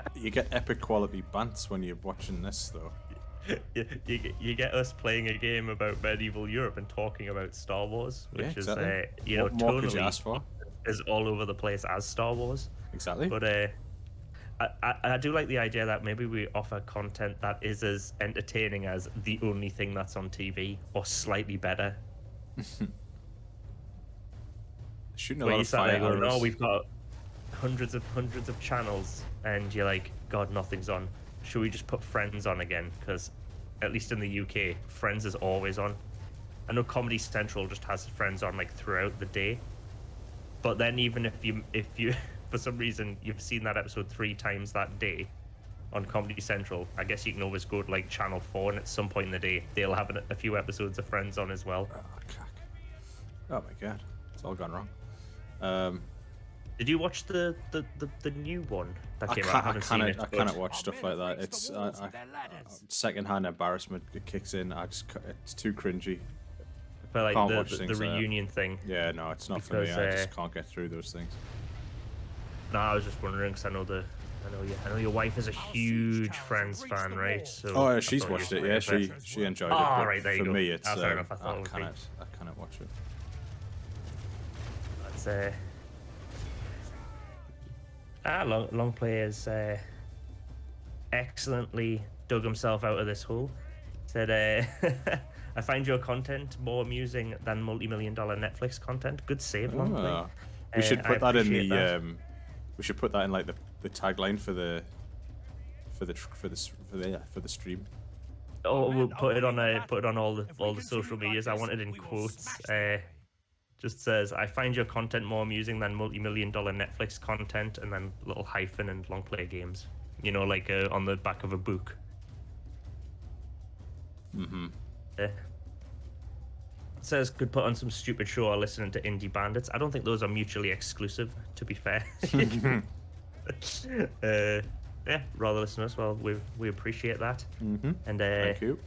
epic quality bants when you're watching this, though. you get us playing a game about medieval Europe and talking about Star Wars, which Yeah, is exactly. you know, What more could you tonally ask for? is all over the place as Star Wars. Exactly. But I do like the idea that maybe we offer content that is as entertaining as the only thing that's on TV, or slightly better. Shooting a Where lot you of sat fire there going, arrows. oh, we've got hundreds of channels, and you're like, God, nothing's on. should we just put Friends on again? Because at least in the UK, Friends is always on. I know Comedy Central just has Friends on like throughout the day. But then even if you for some reason you've seen that episode 3 times that day on Comedy Central, I guess you can always go to like Channel 4 and at some point in the day they'll have a few episodes of Friends on as well. Oh, cack. Oh my god, it's all gone wrong. Did you watch the new one that came out? I cannot watch stuff like that. It's secondhand embarrassment. It kicks in. It's too cringy. But Can't like watch the things reunion thing. Yeah, no, it's not for me. I just can't get through those things. No, I was just wondering because I know your wife is a huge Friends fan, right? So Oh, yeah, she's watched it. Yeah, she enjoyed it. Oh, but right, there you for go. me, it's fair enough. I thought I it would be. cannot watch it. That's long play has excellently dug himself out of this hole. Said, I find your content more amusing than multi-million-dollar Netflix content. Good save, long play. We should put that in the. that. We should put that in like the tagline for the stream. Oh, we'll put it on all the social medias. I want it in quotes. Just says, I find your content more amusing than multi-million-dollar Netflix content, and then little hyphen and long play games. You know, like on the back of a book. Mm-hmm. It says could put on some stupid show or listening to indie bandits. I don't think those are mutually exclusive, to be fair. Yeah, rather listen to us. Well, we appreciate that. Mm-hmm. And Thank you.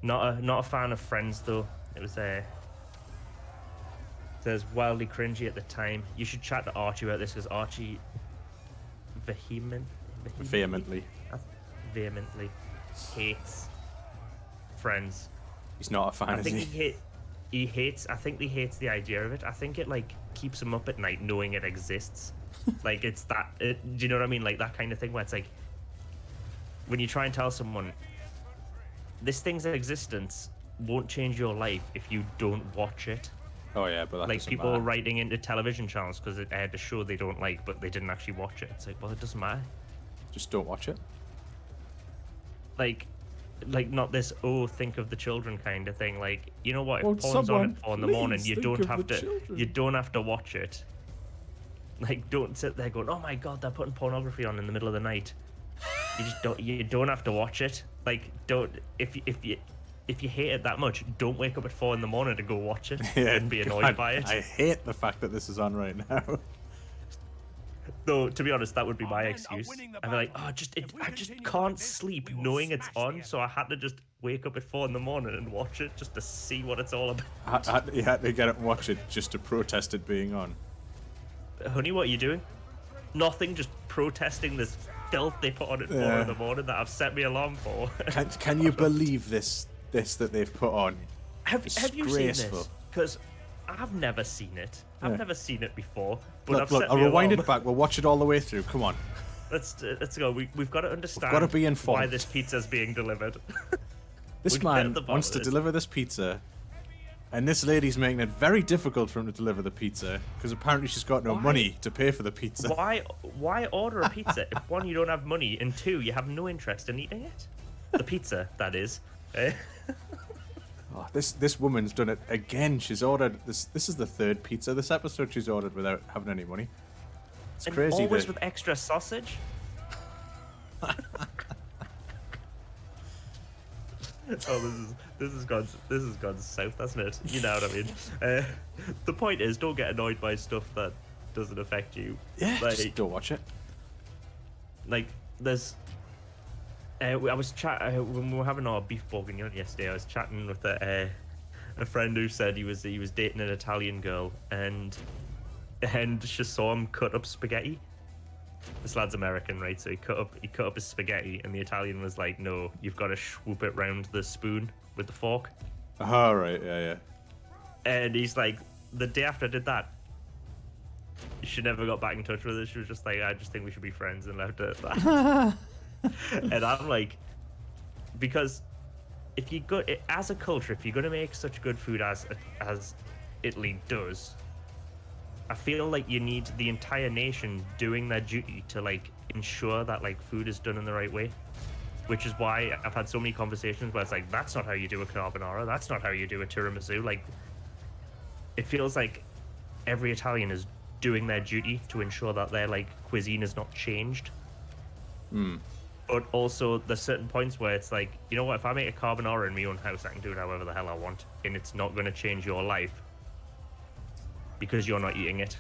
not a fan of Friends though. It was says wildly cringy at the time. You should chat to Archie about this because Archie vehemently hates Friends. He's not a fan. I think he hates. I think he hates the idea of it. I think it like keeps him up at night knowing it exists. Like it's that. Do you know what I mean? Like that kind of thing where it's like when you try and tell someone this thing's existence won't change your life if you don't watch it. Oh yeah, but that like doesn't people matter. writing into television channels because it aired a show they don't like, but they didn't actually watch it. It's like, well, it doesn't matter. Just don't watch it. Like not this think of the children kind of thing. Like, you know what, if Won't porn's on someone at 4 in the morning, please you think don't of have the to children? you don't have to watch it. Like, don't sit there going, oh my god, they're putting pornography on in the middle of the night. You don't have to watch it. Like, don't if you hate it that much, don't wake up at 4 in the morning to go watch it and be annoyed by it. I hate the fact that this is on right now. Though, to be honest, that would be my excuse. I'd be like, I just can't sleep knowing it's on, so I had to just wake up at 4 in the morning and watch it just to see what it's all about. You had to get it and watch it just to protest it being on. Honey, what are you doing? Nothing, just protesting this filth they put on at 4 in the morning that I've set my alarm for. Can you believe this that they've put on? Have you seen this? Because I've never seen it. I've never seen it before. But Look, I'll rewind it back. We'll watch it all the way through. Come on. Let's go. We've got to understand We've got to be informed. why this pizza's being delivered. This man wants to deliver this pizza, and this lady's making it very difficult for him to deliver the pizza because apparently she's got no money to pay for the pizza. Why order a pizza if 1, you don't have money, and 2, you have no interest in eating it? The pizza, that is. Oh, this woman's done it again. She's ordered this. This is the 3rd pizza this episode she's ordered without having any money. It's and crazy. Always with extra sausage. Oh, this has gone south, hasn't it? You know what I mean. The point is, don't get annoyed by stuff that doesn't affect you. Yeah, like, just don't watch it. Like there's. I was when we were having our beef bourguignon yesterday. I was chatting with a friend who said he was dating an Italian girl, and she saw him cut up spaghetti. This lad's American, right? So he cut up his spaghetti, and the Italian was like, "No, you've got to swoop it round the spoon with the fork." Oh, right, yeah. And he's like, the day after I did that, she never got back in touch with us. She was just like, "I just think we should be friends," and left it at that. And I'm like, because if you go as a culture, if you're gonna make such good food as Italy does, I feel like you need the entire nation doing their duty to like ensure that like food is done in the right way. which is why I've had so many conversations where it's like, that's not how you do a carbonara, that's not how you do a tiramisu. Like, it feels like every Italian is doing their duty to ensure that their like cuisine is not changed. But also there's certain points where it's like, you know what, if I make a carbonara in my own house, I can do it however the hell I want, and it's not going to change your life because you're not eating it.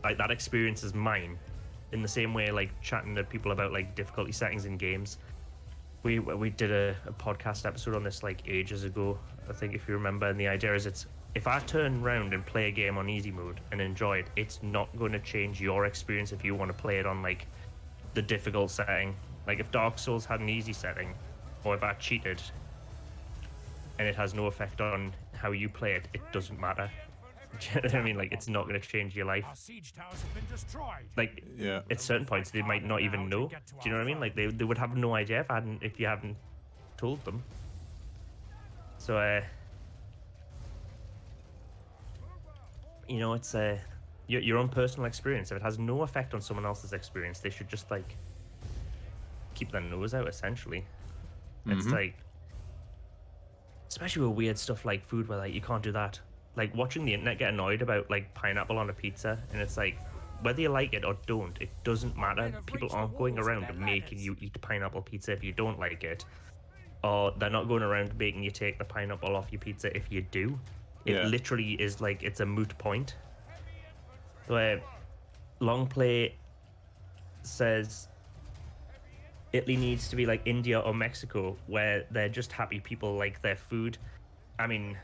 Like, that experience is mine. In the same way, like, chatting to people about like difficulty settings in games, we did a podcast episode on this like ages ago, I think, if you remember, and the idea is, it's if I turn around and play a game on easy mode and enjoy it, it's not going to change your experience if you want to play it on like the difficult setting. Like, if Dark Souls had an easy setting, or if I cheated and it has no effect on how you play it, it doesn't matter. Do you know what I mean? Like, it's not going to change your life. Our siege towers have been destroyed. Like, Yeah. at certain points they might not even know. Do you know what I mean? Like, they would have no idea if you hadn't told them. So you know, it's your own personal experience. If it has no effect on someone else's experience, they should just like keep their nose out, essentially. It's like, especially with weird stuff like food where like you can't do that. Like, watching the internet get annoyed about like pineapple on a pizza, and it's like, whether you like it or don't, it doesn't matter. People aren't going around making you eat pineapple pizza if you don't like it, or they're not going around making you take the pineapple off your pizza if you do. It literally is like, it's a moot point. Where Longplay says Italy needs to be like India or Mexico, where they're just happy people like their food. I mean,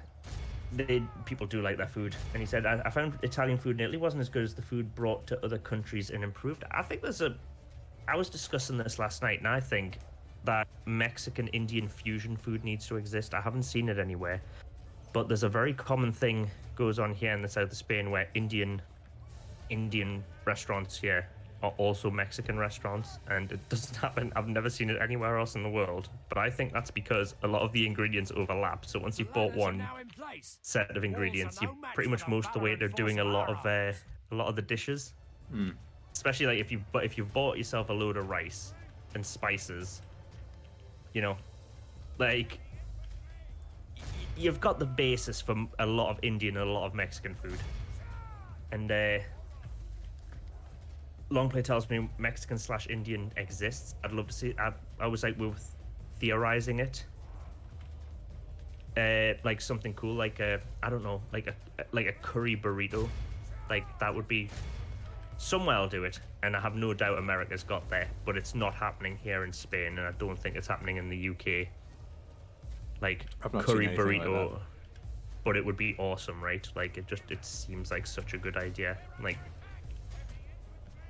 people do like their food. And he said, I found Italian food in Italy wasn't as good as the food brought to other countries and improved. I think I was discussing this last night, and I think that Mexican-Indian fusion food needs to exist. I haven't seen it anywhere, but there's a very common thing goes on here in the south of Spain where Indian restaurants here are also Mexican restaurants, and it doesn't happen. I've never seen it anywhere else in the world, but I think that's because a lot of the ingredients overlap. So once you've bought one set of ingredients, you're pretty much most of the way to doing a lot of the dishes. Especially like if you've bought yourself a load of rice and spices, you know, like, you've got the basis for a lot of Indian and a lot of Mexican food. And Longplay tells me Mexican/Indian exists. I'd love to see. I was like, we were theorizing it, like something cool, like I don't know, like a curry burrito, like that would be. Somewhere I'll do it, and I have no doubt America's got there, but it's not happening here in Spain, and I don't think it's happening in the UK. Like curry burrito, like, but it would be awesome, right? Like, it seems like such a good idea. Like,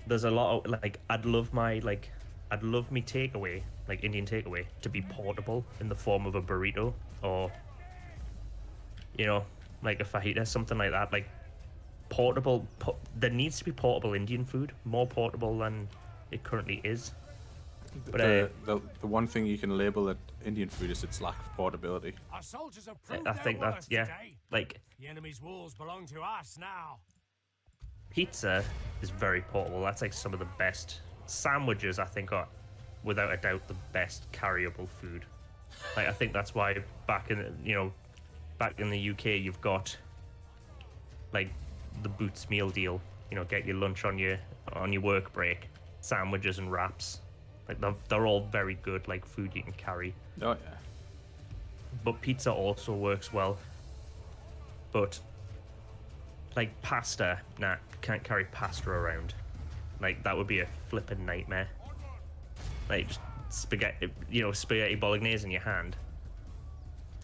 there's a lot of like, I'd love me takeaway, like Indian takeaway, to be portable in the form of a burrito, or, you know, like a fajita, something like that. Like, portable. There needs to be portable Indian food, more portable than it currently is. But the one thing you can label it Indian food is its lack of portability. Our soldiers have proved I think that's today. like, The enemy's walls belong to us now. pizza is very portable. That's like some of the best sandwiches, I think, are without a doubt the best carryable food. Like, I think that's why back in the UK you've got like the Boots meal deal. You know, get your lunch on your work break, sandwiches and wraps. Like, they're all very good, like, food you can carry. Oh yeah. But pizza also works well. But like pasta, nah, can't carry pasta around. Like, that would be a flippin' nightmare. Like, just spaghetti bolognese in your hand.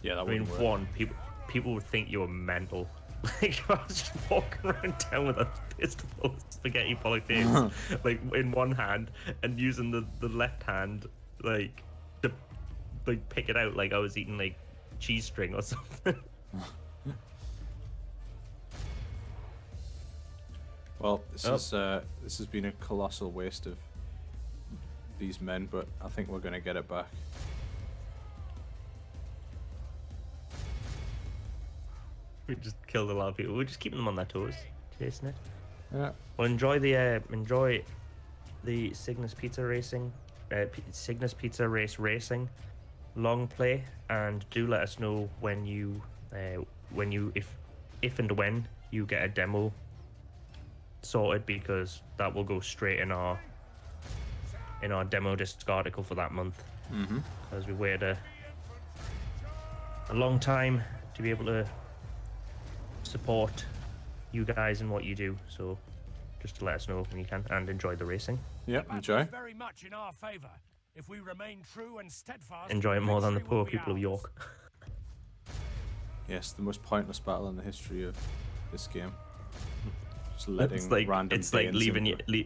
Yeah, that I mean, wouldn't work. people would think you were mental. Like, if I was just walking around town with a fistful of spaghetti bolognese, like, in one hand, and using the left hand, like, to like pick it out like I was eating like cheese string or something. Well, this has been a colossal waste of these men, but I think we're gonna get it back. We just killed a lot of people. We're just keeping them on their toes, chasing it. Yeah. Well, enjoy the Cygnus pizza racing. Cygnus Pizza Race Racing long play, and do let us know when you if and when you get a demo sorted, because that will go straight in our demo disc article for that month. As we waited a long time to be able to support you guys and what you do, so just to let us know when you can, and enjoy the racing. Yep, enjoy. Very much in our favor. If we remain true and steadfast, Enjoy it more than the victory will poor be people of ours. York. Yes, the most pointless battle in the history of this game. Just letting It's like random Danes leaving into-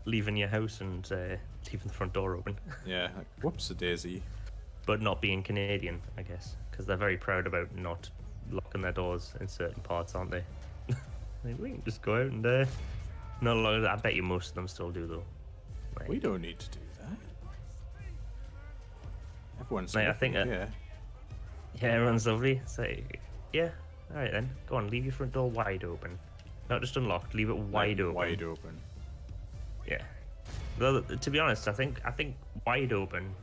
leaving your house and leaving the front door open, Yeah, like, whoops a daisy. but not being Canadian, I guess, because they're very proud about not locking their doors in certain parts, aren't they? Like, we can just go out and not long. I bet you most of them still do though. Like, We don't need to do that. Everyone's Mate, I think lovely, yeah. yeah, everyone's lovely. So yeah, all right then, go on, leave your front door wide open, not just unlocked. Leave it wide Like, open. Wide open. Yeah. Well, to be honest, I think wide open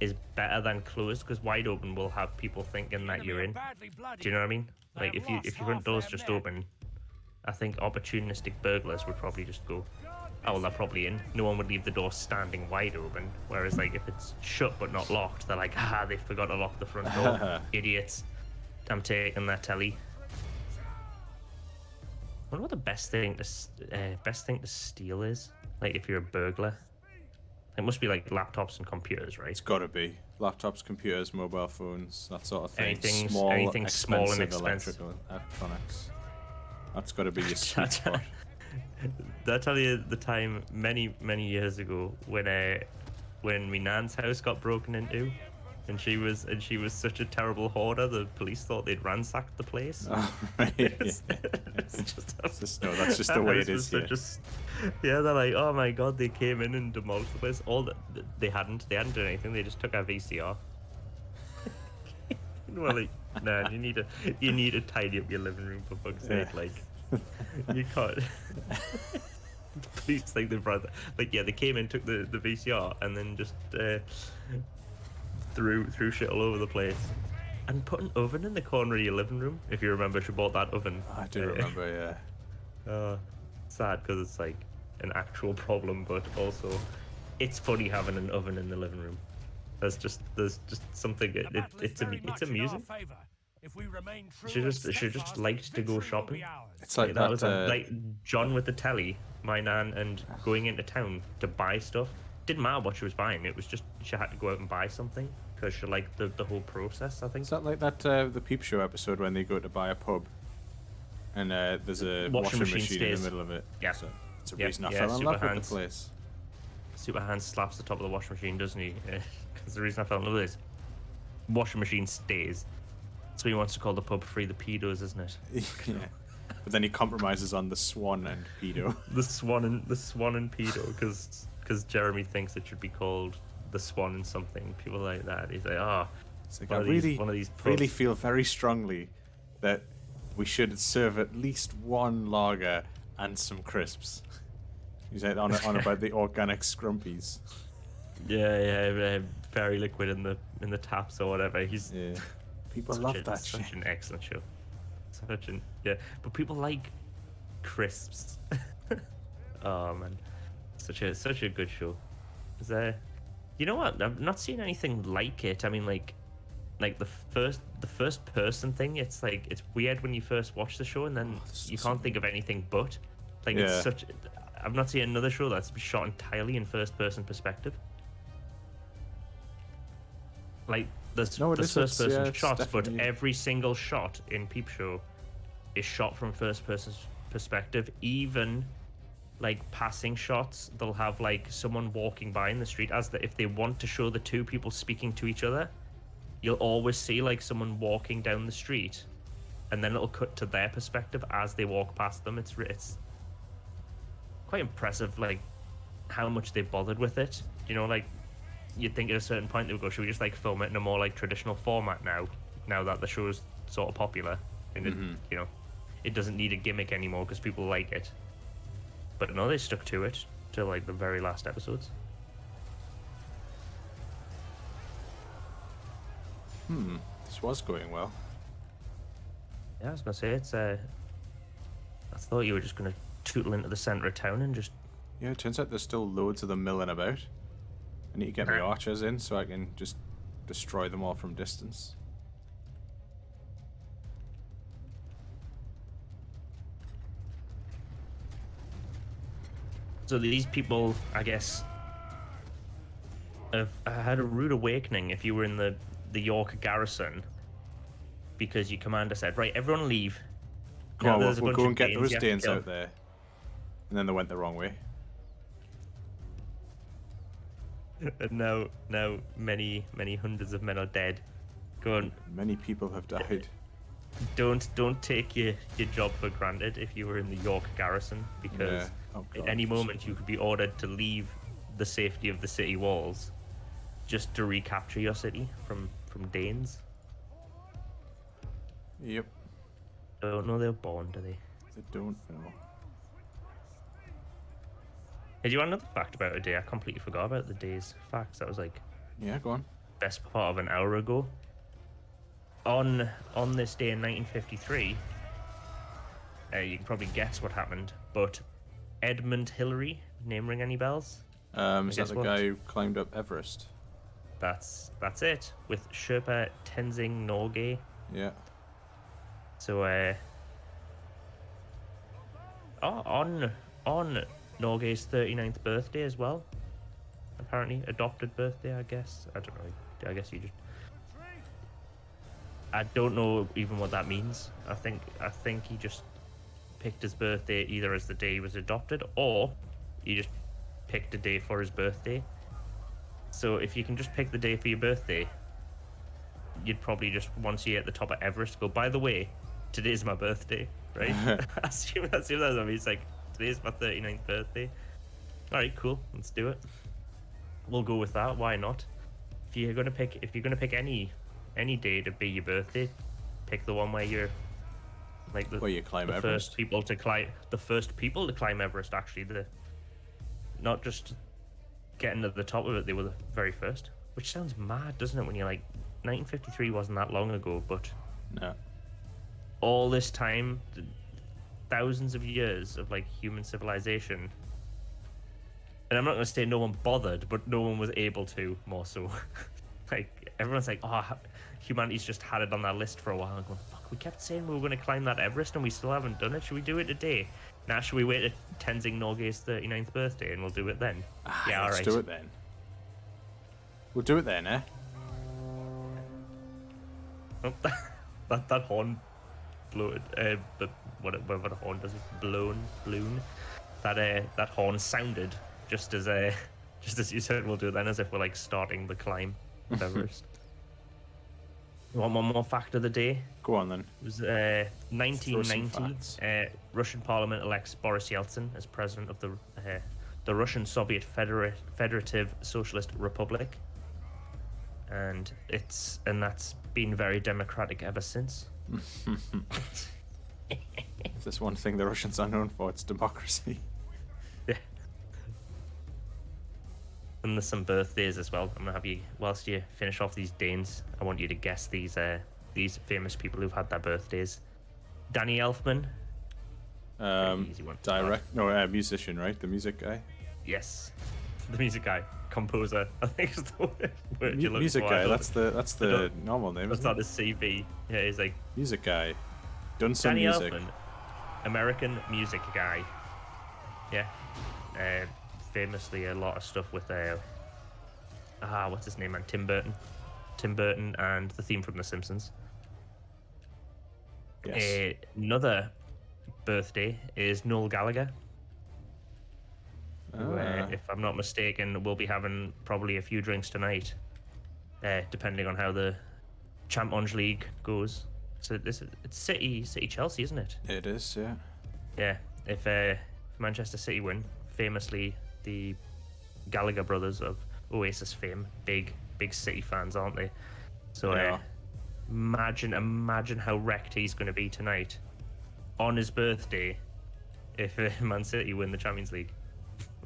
is better than closed, because wide open will have people thinking that you're in. Do you know what I mean? Like if your front door's just open, I think opportunistic burglars would probably just go, oh well, they're probably in. No one would leave the door standing wide open. Whereas like if it's shut but not locked, they're like, ah, they forgot to lock the front door. Idiots. I'm taking that telly. I wonder what the best thing to steal is. Like if you're a burglar, it must be like laptops and computers, right? It's gotta be. Laptops, computers, mobile phones, that sort of thing. Anything small and expensive. electrical electronics. That's gotta be your sweet spot. Did I tell you the time many years ago when my nan's house got broken into, and she was such a terrible hoarder, the police thought they'd ransacked the place. Oh, right, yeah. No, that's just the way it is here. Yeah, they're like, oh my god, they came in and demolished the place. They hadn't done anything. They just took our VCR. Well, like, nah, you need to tidy up your living room, for fuck's sake. Yeah. Like, you can't. The police think they've brought like, yeah, they came in, took the VCR, and then just threw shit all over the place, and put an oven in the corner of your living room. If you remember, she bought that oven. I do remember, yeah. Sad because it's like an actual problem, but also it's funny having an oven in the living room. There's just something. It's amusing. She just liked to go shopping. It's like that was like John with the telly, my nan, and going into town to buy stuff. Didn't matter what she was buying. It was just she had to go out and buy something because she liked the whole process, I think. Is that like that the Peep Show episode when they go to buy a pub and there's a washing machine in the middle of it? Yeah. So it's a Yeah, reason I yeah, fell in love with Superhands. the place. Superhand slaps the top of the washing machine, doesn't he? Because the reason I fell in love with this washing machine stays. So he wants to call the pub Free the Pedos, isn't it? Yeah. But then he compromises on the swan and pedo. The swan and pedo, because Jeremy thinks it should be called the Swan and something. People like that. He's like, It's like, one of these pubs. really feel very strongly that we should serve at least one lager and some crisps. He's like on about the organic scrumpies. Yeah, very liquid in the taps or whatever. He's People love that shit. Such an excellent show. But people like crisps. Oh man, such a good show. Is there? You know what? I've not seen anything like it. I mean, like the first person thing. It's like it's weird when you first watch the show and then you can't think of anything but. Like it's such. I've not seen another show that's shot entirely in first person perspective. Like there's first person shots, but every single shot in Peep Show is shot from first person perspective. Even like passing shots, they'll have like someone walking by in the street if they want to show the two people speaking to each other, you'll always see like someone walking down the street, and then it'll cut to their perspective as they walk past them. It's quite impressive, like how much they bothered with it. You know, like you'd think at a certain point they would go, should we just like film it in a more like traditional format now that the show's sort of popular, and you know, it doesn't need a gimmick anymore because people like it. But no, they stuck to it till like the very last episodes. This was going well. Yeah, I was gonna say it's. I thought you were just gonna tootle into the center of town and just. Yeah, it turns out there's still loads of them milling about. I need to get my archers in so I can just destroy them all from distance. So these people, I guess, have had a rude awakening if you were in the York garrison, because your commander said, right, everyone leave. Come on, there's a we'll bunch go of and get Danes those you have to Danes kill. out there. And then they went the wrong way. And now many hundreds of men are dead. Go on, Many people have died. don't take your job for granted if you were in the York garrison, because Yeah. Oh, at God. any moment you could be ordered to leave the safety of the city walls just to recapture your city from Danes. Yep. Don't know they're born, do they? They don't know. Hey, do you want another fact about a day? I completely forgot about the day's facts. That was like Yeah, go on. best part of an hour ago. On this day in 1953, you can probably guess what happened, but Edmund Hillary, name ring any bells? Is that guess the what? guy who climbed up Everest? That's it, with Sherpa Tenzing Norgay. Yeah. So on Norgay's 39th birthday as well. Apparently, adopted birthday, I guess. I don't know. I guess you just. I don't know even what that means. I think he just picked his birthday either as the day he was adopted, or he just picked a day for his birthday. So if you can just pick the day for your birthday, you'd probably just, once you're at the top of Everest, go, by the way, today's my birthday, right? I assume that's what I mean. It's like, today's my 39th birthday. All right, cool. Let's do it. We'll go with that. Why not? If you're gonna pick any day to be your birthday, pick the one where you're like Where you climb the Everest. first people to climb Everest. Actually, not just getting to the top of it, they were the very first. Which sounds mad, doesn't it? When you're like, 1953 wasn't that long ago, but No. all this time, thousands of years of like human civilization. And I'm not going to say no one bothered, but no one was able to, more so. Like, everyone's like, oh, humanity's just had it on that list for a while. I'm going, fuck, we kept saying we were going to climb that Everest and we still haven't done it. Should we do it today? Now, should we wait at Tenzing Norgay's 39th birthday and we'll do it then? Yeah, all Let's right. do it then. We'll do it then, eh? Oh, that horn blew it. But whatever the horn does, blown. That horn sounded just as you said we'll do it then, as if we're like starting the climb of Everest. You want one more fact of the day? Go on then. It was Throw some 1990. facts. Russian Parliament elects Boris Yeltsin as president of the Russian Soviet Federative Socialist Republic, and that's been very democratic ever since. If there's one thing the Russians are known for, it's democracy. Yeah. And there's some birthdays as well. I'm gonna have you, whilst you finish off these Danes, I want you to guess these famous people who've had their birthdays. Danny Elfman. Pretty easy one. Musician, right? The music guy. Yes, the music guy, composer. I think is the word you're looking Music for. guy. That's the normal name. That's Isn't not his CV. Yeah, he's like it? Music guy. Done some Danny music. Elfman, American music guy. Yeah, famously a lot of stuff with what's his name, man? Tim Burton and the theme from The Simpsons. Yes. Another birthday is Noel Gallagher, who, Ah. if I'm not mistaken, will be having probably a few drinks tonight, depending on how the Champions League goes. So it's City Chelsea, isn't it? It is, yeah. Yeah. If Manchester City win, famously the Gallagher brothers of Oasis fame, big City fans, aren't they? So Yeah. imagine how wrecked he's going to be tonight on his birthday if Man City win the Champions League.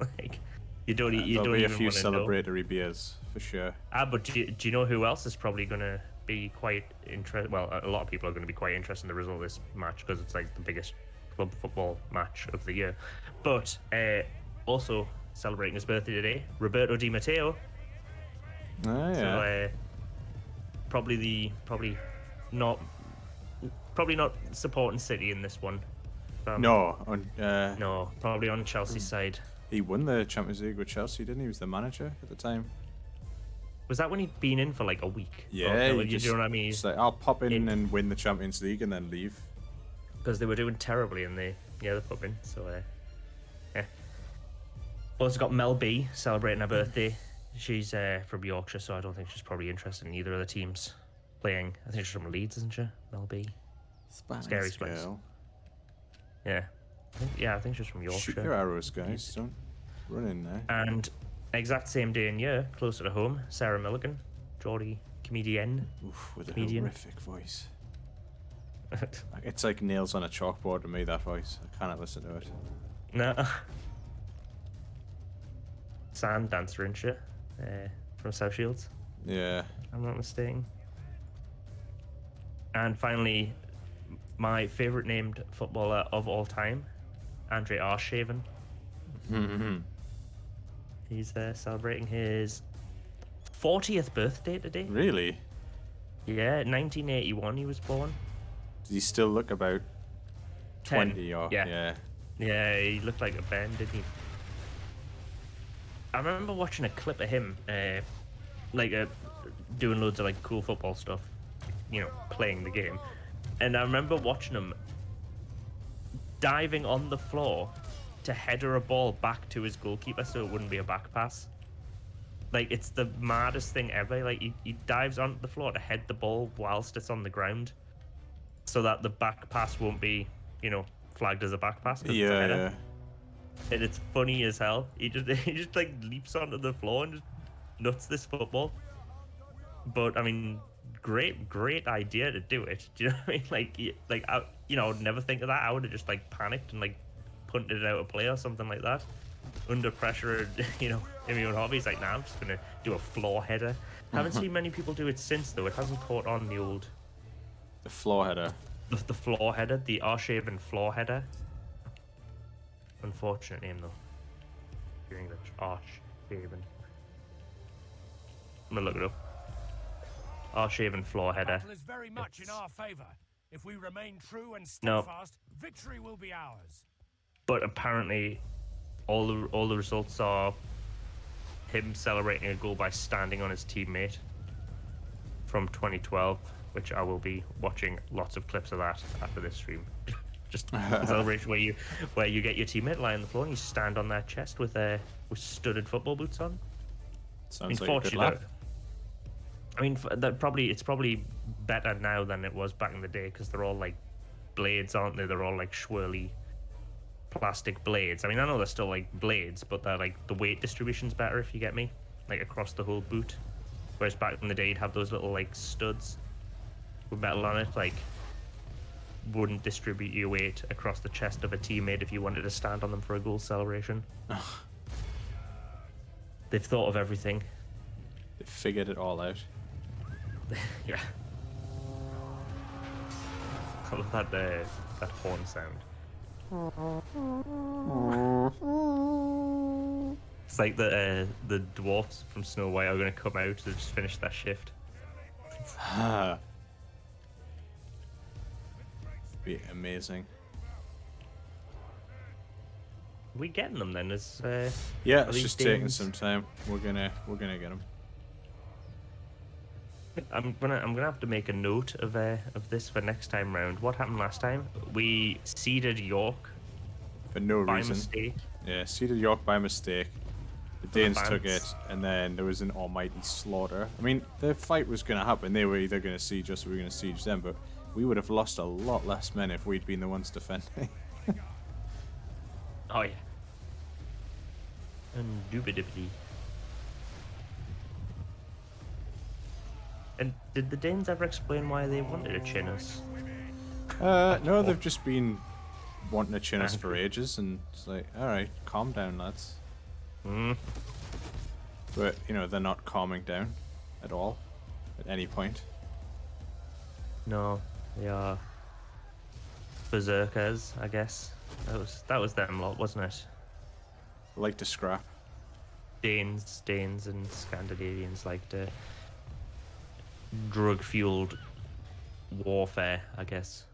Like, you don't There'll be a even few want to know. celebratory beers for sure. But do you know who else is probably going to be quite interested. Well, a lot of people are going to be quite interested in the result of this match because it's like the biggest club football match of the year. But also celebrating his birthday today, Roberto Di Matteo. Oh, yeah. So probably not supporting City in this one. No, No, probably on Chelsea's side. he won the Champions League with Chelsea, didn't he? He was the manager at the time. Was that when he'd been in for like a week? Yeah, Or, you know what I mean? Just like, I'll pop in and win the Champions League and then leave. Because they were doing terribly in the pub in. So yeah. Also got Mel B celebrating her birthday. She's from Yorkshire, so I don't think she's probably interested in either of the teams playing. I think she's from Leeds, isn't she? Mel B. Scary Spice. Girl. Yeah. I think she's from Yorkshire. Shoot your arrows, guys. Don't run in there. And exact same day and year, closer to home, Sarah Milligan, Geordie comedian. Oof, with comedian. a horrific voice. It's like nails on a chalkboard to me, that voice. I cannot listen to it. No. Sand dancer, isn't she? From South Shields. Yeah. I'm not mistaken. And finally, my favourite named footballer of all time, Andre Arshaven. He's celebrating his 40th birthday today. Really? Yeah, 1981 he was born. Does he still look about 10. 20 or Yeah, he looked like a Ben, didn't he? I remember watching a clip of him, doing loads of like cool football stuff, playing the game, and I remember watching him diving on the floor to header a ball back to his goalkeeper so it wouldn't be a back pass. Like, it's the maddest thing ever. Like, he dives onto the floor to head the ball whilst it's on the ground, so that the back pass won't be, flagged as a back pass. 'Cause it's a header. Yeah. And it's funny as hell. He just like leaps onto the floor and just nuts this football. But I mean, great idea to do it. Do you know what I mean? I would never think of that. I would have just like panicked and like punted it out of play or something like that. Under pressure, in my own hobby, he's like, nah, I'm just gonna do a floor header. Haven't seen many people do it since though. It hasn't caught on The floor header. the floor header, the Arshaven floor header. Unfortunate name though. Your English, Arshaven. I'm gonna look it up. Arshaven floor header. Battle is very much in our favor. If we remain true and No. steadfast, victory will be ours. But apparently, all the results are him celebrating a goal by standing on his teammate from 2012, which I will be watching lots of clips of that after this stream. Just a celebration where you get your teammate lie on the floor and you stand on their chest with studded football boots on. Sounds like a good lap. I mean, it's probably better now than it was back in the day because they're all like blades, aren't they? They're all like swirly plastic blades. I mean, I know they're still like blades, but they're like the weight distribution's better if you get me, like across the whole boot. Whereas back in the day, you'd have those little like studs with metal on it, like wouldn't distribute your weight across the chest of a teammate if you wanted to stand on them for a goal celebration. They've thought of everything. They figured it all out. Yeah. I love that horn sound. It's like the dwarfs from Snow White are going to come out to just finish their shift. Be amazing. Are we getting them then? Yeah, are it's these just taking Danes- some time. We're gonna get them. I'm gonna have to make a note of this for next time round. What happened last time? We seeded York For no by reason. mistake. Yeah, seeded York by mistake. The Danes took Bandits. it, and then there was an almighty slaughter. I mean, the fight was going to happen. They were either going to siege us or we were going to siege them, but we would have lost a lot less men if we'd been the ones defending. Oh yeah. Indubitably. And did the Danes ever explain why they wanted to chin us? No, they've just been wanting to chin us for ages, and it's like, alright, calm down, lads. But, they're not calming down at all, at any point. No, they are berserkers, I guess. That was them lot, wasn't it? Like to scrap. Danes, and Scandinavians like to drug-fueled warfare, I guess.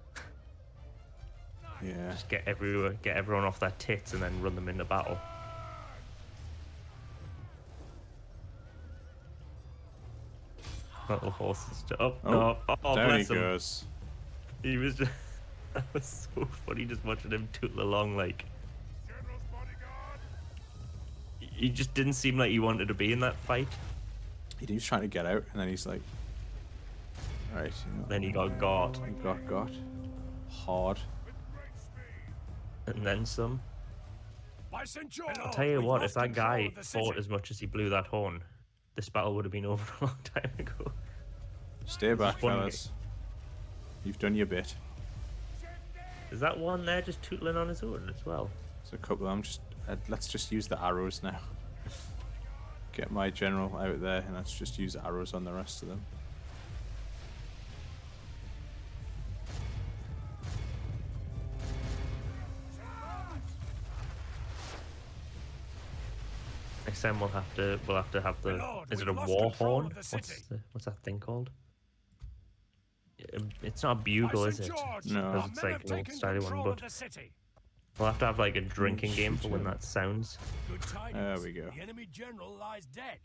Yeah. Just get everyone off their tits and then run them into battle. Little horses. Oh, no! Oh, down bless he him. goes. He was just. That was so funny, just watching him tootle along like. General's bodyguard. He just didn't seem like he wanted to be in that fight. He was trying to get out, and then he's like, all right. You know, Then he got got, he got hard. and then some. By St. George. I'll tell you we've what, lost if that control guy of the fought city. as much as he blew that horn, this battle would have been over a long time ago. Stay back, one fellas. You've done your bit. Is that one there just tootling on his own as well? There's a couple of them. Let's just use the arrows now. Get my general out there, and let's just use arrows on the rest of them. Next time we'll have to have the. Lord, Is it we've a lost war control horn? of the city. What's that thing called? It's not a bugle, By is St. it? George, No. our Because it's men like have an old taken style one, control but of the city. we'll have to have like a drinking game for when shoot that sounds. Good tidings. There we go. The enemy general lies dead.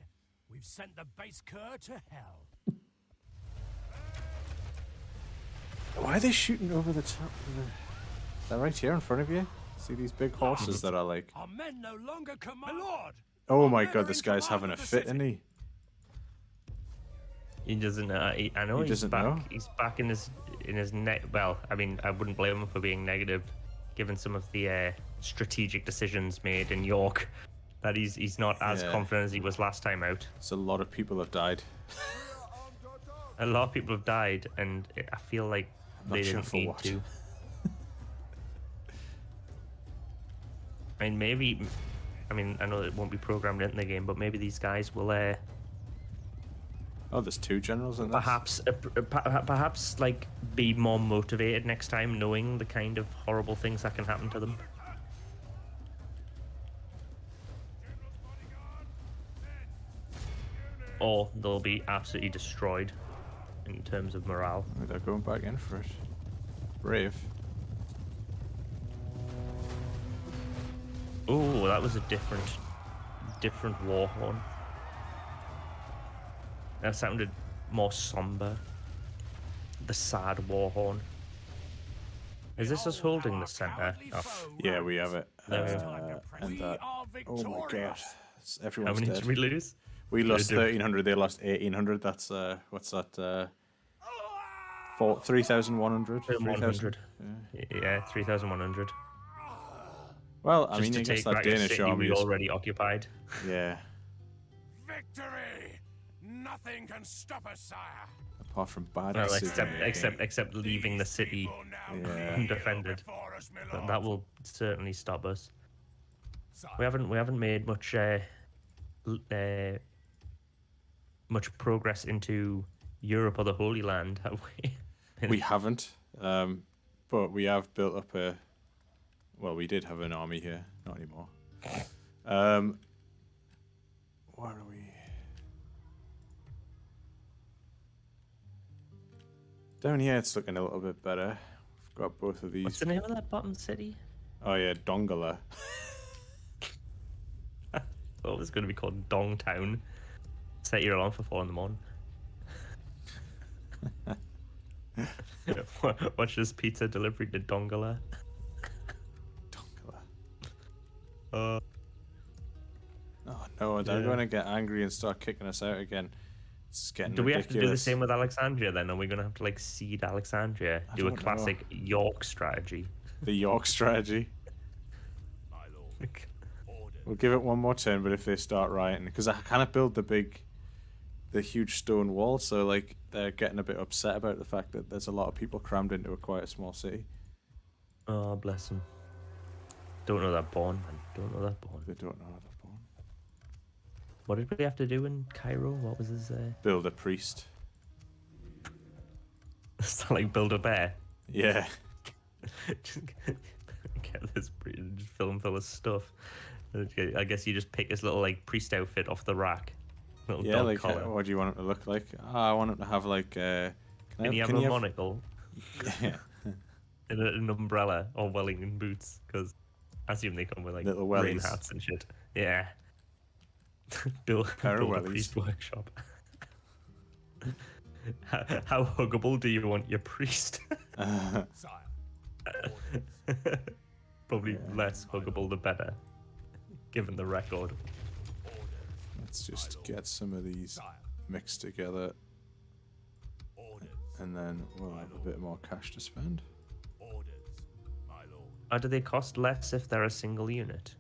We've sent the base cur to hell. Why are they shooting over the top of the... They're right here in front of you. See these big horses that are like... Our men no longer command. My lord. Oh our my men god, are this in guy's command having a of the fit, city. isn't he? He doesn't know. I know He he's doesn't back. know? He's back in his net. Well, I mean, I wouldn't blame him for being negative, given some of the strategic decisions made in York. That he's not as Yeah. confident as he was last time out. So a lot of people have died. A lot of people have died, and I feel like Not they sure didn't for need what. to. I mean, maybe. I mean, I know it won't be programmed into the game, but maybe these guys will Oh, there's two generals in this? perhaps like be more motivated next time, knowing the kind of horrible things that can happen to them. Or they'll be absolutely destroyed in terms of morale. Oh, they're going back in for it. Brave. Oh, that was a different war horn. That sounded more somber. The sad war horn. Is this us holding the center? Oh, Yeah, we have it. There we And that... Oh my god. how Everyone's many dead. did we lose? We lost Did- 1,300, they lost 1,800. That's, what's that? 3,100? 100. Yeah, 3,100. Well, I Just mean, to I guess take that back a Danish city army we is... already occupied. Yeah. Victory! Nothing can stop us, sire. Apart from bad Well, decision-making. except leaving the These city people now Yeah. kneel undefended. before us, my That lord. will certainly stop us. Sire, We haven't made much progress into Europe or the Holy Land, have we? We haven't, but we have built up a... Well, we did have an army here. Not anymore. Where are we? Down here, it's looking a little bit better. We've got both of these. What's the name of that bottom city? Oh yeah, Dongala. Oh, it's going to be called Dongtown. Set your alarm for 4 in the morning. Watch this pizza delivery to Dongala. Dongala. Uh, Oh no, they're Yeah. going to get angry and start kicking us out again. It's getting do we have ridiculous. to do the same with Alexandria then? Are we going to have to like seed Alexandria? Do a don't know. classic York strategy? The York strategy. my lord. Order. We'll give it one more turn, but if they start rioting, because I cannot build the huge stone wall, so like they're getting a bit upset about the fact that there's a lot of people crammed into a quite a small city. Oh, bless them. Don't know that born, man. Don't know that born. They don't know how they're born. What did we have to do in Cairo? What was his? Build a priest. It's not like Build a Bear. Yeah. Just get this film full of stuff. I guess you just pick his little like priest outfit off the rack. Little Yeah, dog like collar. what do you want him to look like? I want him to have like Can you have a monocle Yeah. and an umbrella or Wellington boots? Because I assume they come with like Little rain wellies. hats and shit. Yeah. build Pair of a wellies. priest workshop. How huggable do you want your priest? Sire. Probably less huggable the better, given the record. Let's just get some of these Sire. mixed together, Orders. and then we'll have a bit more cash to spend. Orders, my lord. Do they cost less if they're a single unit?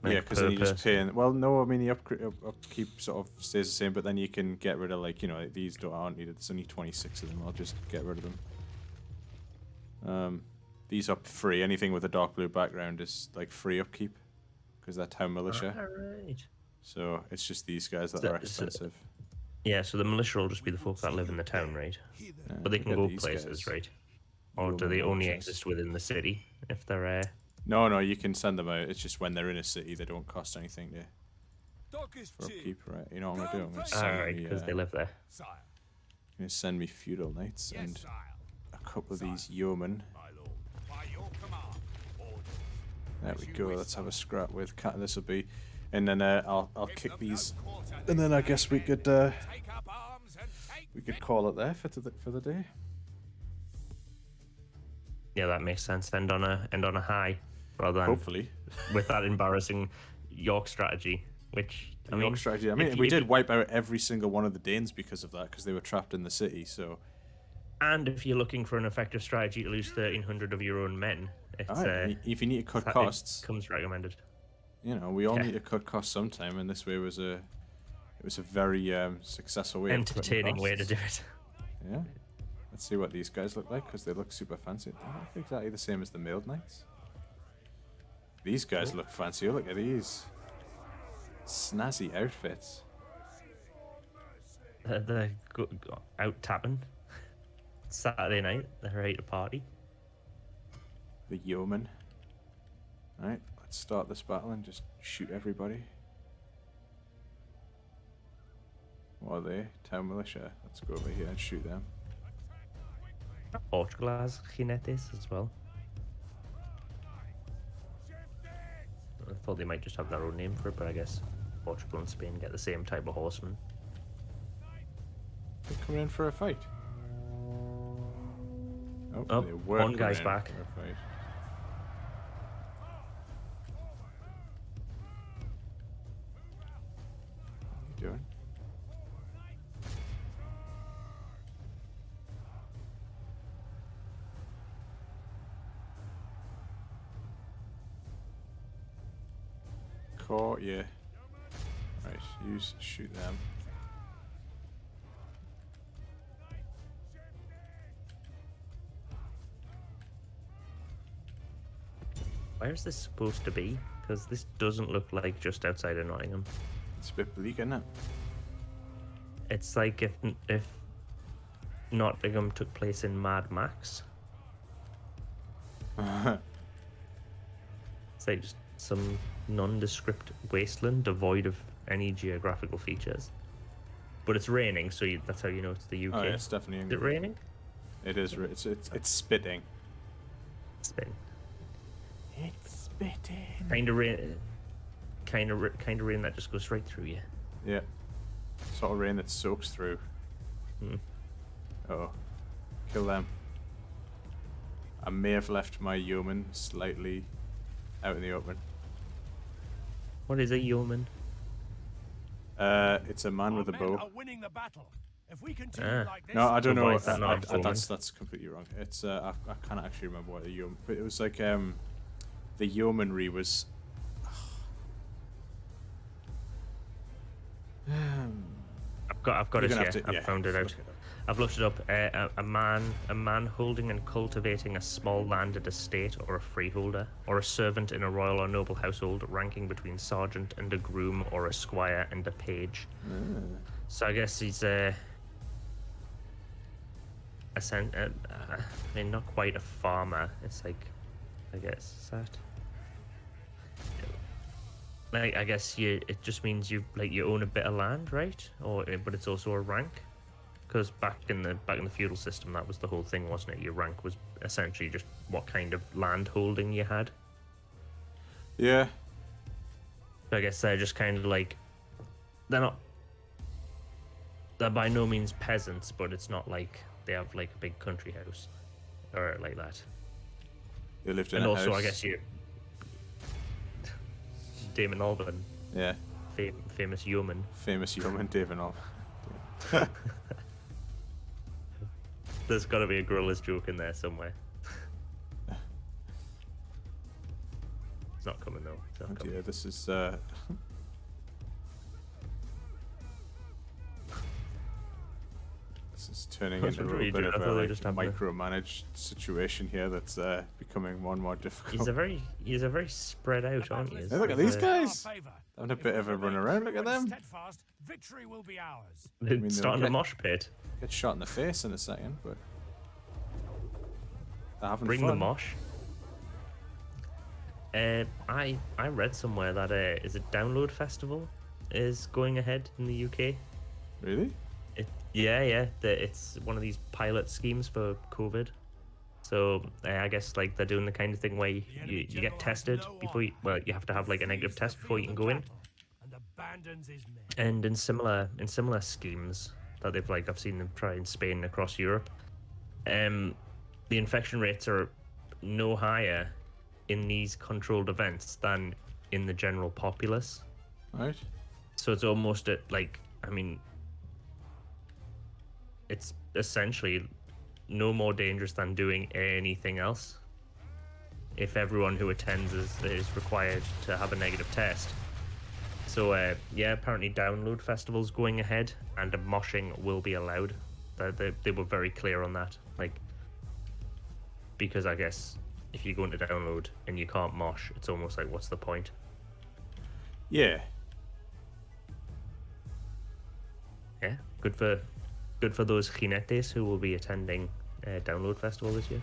Yeah, Like because then per you just person? pay. Well, no, I mean the upkeep sort of stays the same, but then you can get rid of like like, these aren't needed. There's only 26 of them. I'll just get rid of them. These are free. Anything with a dark blue background is like free upkeep because they're town militia. Alright. So it's just these guys that So- are expensive. Yeah, so the militia will just be the folk that live in the town, right? Yeah, But they we can get go these places, guys. right? Or do Yeoman they only militias. exist within the city if they're No, you can send them out. It's just when they're in a city, they don't cost anything for upkeep, right? You know what I'm gonna do? I'm gonna send alright, me, because they live there. Sire. gonna send me feudal knights Yes, and sire. a couple of these yeomen. My lord. By your command. Orders. There As we you go. wish, Let's have a sire. scrap with cat. This will be, and then I'll Give kick them no these, quarter and then I this guess we day. could Take up arms and take we could call it there for the day. Yeah, that makes sense. End on a high, rather than Hopefully, with that embarrassing York strategy, which I mean, York strategy. I mean, if we you- did wipe out every single one of the Danes because of that, because they were trapped in the city. So, And if you're looking for an effective strategy to lose 1,300 of your own men, it's alright, if you need to cut it costs, comes recommended. we all Yeah. need to cut costs sometime, and this way was a very successful way. Entertaining of way to cutting do costs. it. Yeah. Let's see what these guys look like, because they look super fancy. They're not exactly the same as the mailed knights. These guys look fancy. Oh, look at these snazzy outfits. They're out tapping. Saturday night, they're ready to party. The yeoman. Alright, let's start this battle and just shoot everybody. What are they? Town militia. Let's go over here and shoot them. Portugal has jinetes as well. I thought they might just have their own name for it, but I guess Portugal and Spain get the same type of horseman. They're coming in for a fight. Oh, they were one coming guy's in back. for a fight. What are you doing? Caught you. Right, shoot them. Where's this supposed to be? Because this doesn't look like just outside of Nottingham. It's a bit bleak, isn't it? It's like if Nottingham took place in Mad Max. It's like just some nondescript wasteland devoid of any geographical features. But it's raining, so that's how you know it's the UK. Oh, yeah, it's definitely Is it England. raining? It is. It's spitting. Spain. It's spitting. Kind of rain. Kind of rain that just goes right through you. Yeah. Sort of rain that soaks through. Hmm. Oh, kill them. I may have left my yeoman slightly out in the open. What is a yeoman? It's a man Our with a men bow. are winning the battle. If we continue Ah. like this, No, I don't So know. why is that not a woman? That's completely wrong. It's I can't actually remember what the yeoman. But it was like the yeomanry was. I've got You're it gonna here. have to- I've yeah, found it look out. it up. I've looked it up. A man holding and cultivating a small landed estate, or a freeholder, or a servant in a royal or noble household, ranking between sergeant and a groom, or a squire and a page. So I guess he's I mean, not quite a farmer. It's like, I guess, is that? Like, I guess it just means you own a bit of land, right? But it's also a rank. Because back in the feudal system, that was the whole thing, wasn't it? Your rank was essentially just what kind of land holding you had. Yeah. So I guess they're just kind of like, they're by no means peasants, but it's not like they have like a big country house or like that. They lived in And a also, house. I guess Damon Albarn, Yeah. famous yeoman. Famous yeoman David Albarn. There's got to be a gorillas joke in there somewhere. It's not coming though. It's not coming. Yeah, this is this is turning That's into a what you little bit do. I of thought a they like, just had the- micromanaged situation here that's becoming more and more difficult. He's a very spread out, aren't you? Hey, look at these guys! Favor. Having a bit of a run around, look at them! Steadfast, victory will be ours. They're mean, they'll starting a get- mosh pit. Get shot in the face in a second, but they're having Bring fun. the mosh. I read somewhere that is it Download Festival is going ahead in the UK. Really? It's one of these pilot schemes for COVID. So I guess like they're doing the kind of thing where you get tested before you have to have like a negative test before you can go in. And in similar schemes that I've seen them try in Spain and across Europe, the infection rates are no higher in these controlled events than in the general populace. Right. So it's almost it's essentially no more dangerous than doing anything else. If everyone who attends is required to have a negative test. So apparently Download Festival's going ahead and moshing will be allowed. They were very clear on that. Because I guess if you go into Download and you can't mosh, it's almost like what's the point? Yeah. Yeah, good for those jinetes who will be attending Download Festival this year.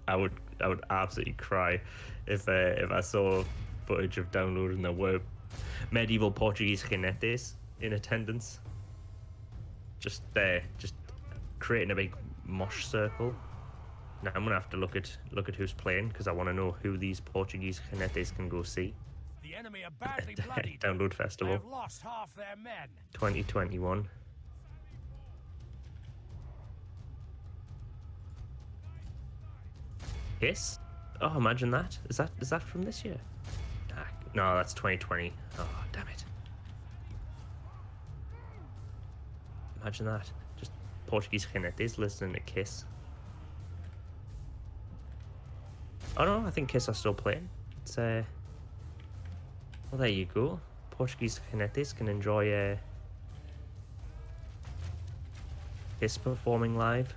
I would absolutely cry if I saw footage of Download and there were medieval Portuguese jinetes in attendance. Just creating a big mosh circle. Now I'm gonna have to look at who's playing because I want to know who these Portuguese jinetes can go see. The enemy are badly bloodied. Download They Festival have lost half their men. 2021. Yes? Oh, imagine that. Is that from this year? No, that's 2020. Oh, damn it. Imagine that. Just Portuguese jinetes listening to Kiss. Oh no, I think Kiss are still playing. It's well, there you go. Portuguese jinetes can enjoy Kiss performing live.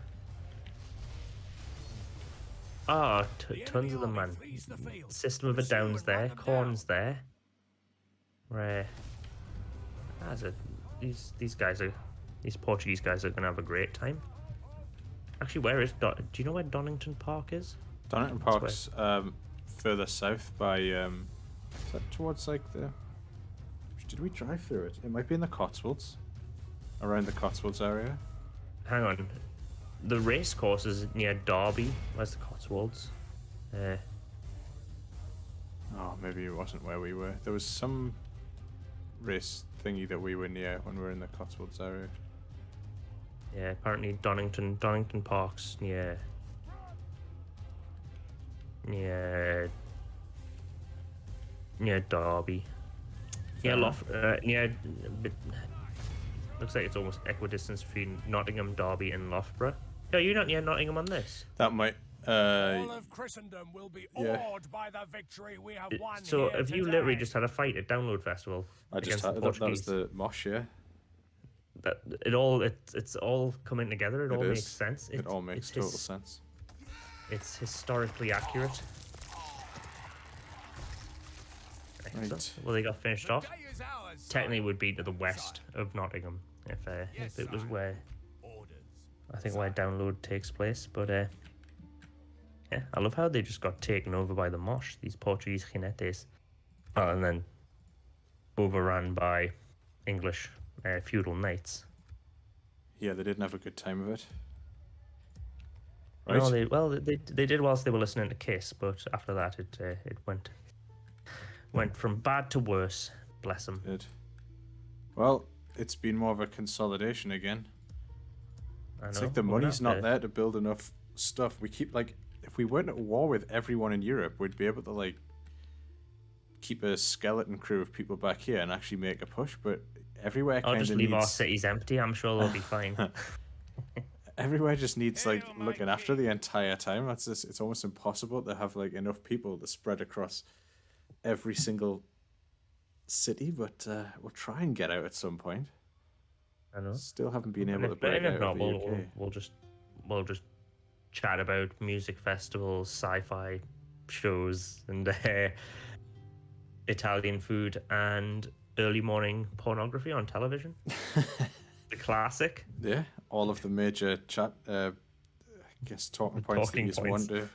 Oh, tons of them, man. System of a Down's there, Korn's there. Where these Portuguese guys are gonna have a great time. Actually, where is do you know where Donington Park is? Donington Park's further south by is that towards like the? Did we drive through it? It might be in the Cotswolds, around the Cotswolds area. Hang on, the race course is near Derby. Where's the Cotswolds? Oh, maybe it wasn't where we were. There was some race thingy that we were near when we were in the Cotswolds area. Yeah, apparently Donington Park's near Derby. Yeah, looks like it's almost equidistance between Nottingham, Derby, and Loughborough. No, you're not near Nottingham on this. That might. All of Christendom will be awed by the victory we have won. So, here have you today. literally just had a fight at Download Festival I just against had the that was Portuguese? the mosh, yeah. It's all coming together. It all is. makes sense. It all makes total sense. It's historically accurate. Right. So, well, they got finished off. Day is ours, Technically, sire. would be to the west of Nottingham if it was sire. where Orders. I think where download takes place. But yeah, I love how they just got taken over by the Mosh, these Portuguese jinetes, and then overrun by English feudal knights. Yeah, they didn't have a good time of it. No, Right. they did whilst they were listening to Kiss, but after that it went from bad to worse. Bless them. Good. Well, it's been more of a consolidation again. It's like the money's not there to build enough stuff. We keep like, if we weren't at war with everyone in Europe, we'd be able to like keep a skeleton crew of people back here and actually make a push. But everywhere I'll kind just of leave needs. our cities empty. I'm sure they'll be fine. Everywhere just needs like looking after the entire time. That's just, it's almost impossible to have like enough people to spread across every single city. But we'll try and get out at some point. I know. Still haven't been able to But break if out not, of the UK. we'll just chat about music festivals, sci-fi shows, and Italian food and early morning pornography on television. The classic. Yeah, all of the major chat, I guess, talking points that you just want to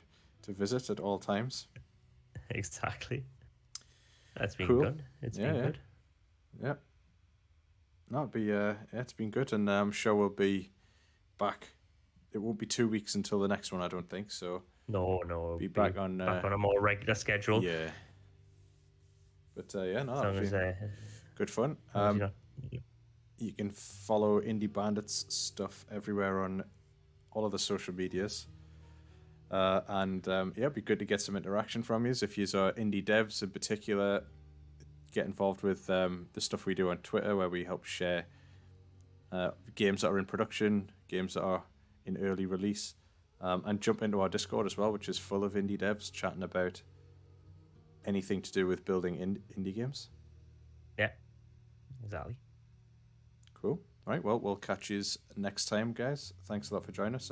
visit at all times. Exactly. That's been Cool. good. It's been good. Yeah. No, it'd be yeah, it's been good, and I'm sure we'll be back. It won't be 2 weeks until the next one, I don't think. So No. be back on a more regular schedule. Yeah. But yeah, no, As long that'll as, be good fun. You can follow Indie Bandits stuff everywhere on all of the social medias. And yeah, it'd be good to get some interaction from you. If you are indie devs in particular, get involved with the stuff we do on Twitter, where we help share games that are in production, games that are in early release, and jump into our Discord as well, which is full of indie devs chatting about anything to do with building indie games. Yeah, exactly. Cool. All right, well, we'll catch you next time, guys. Thanks a lot for joining us.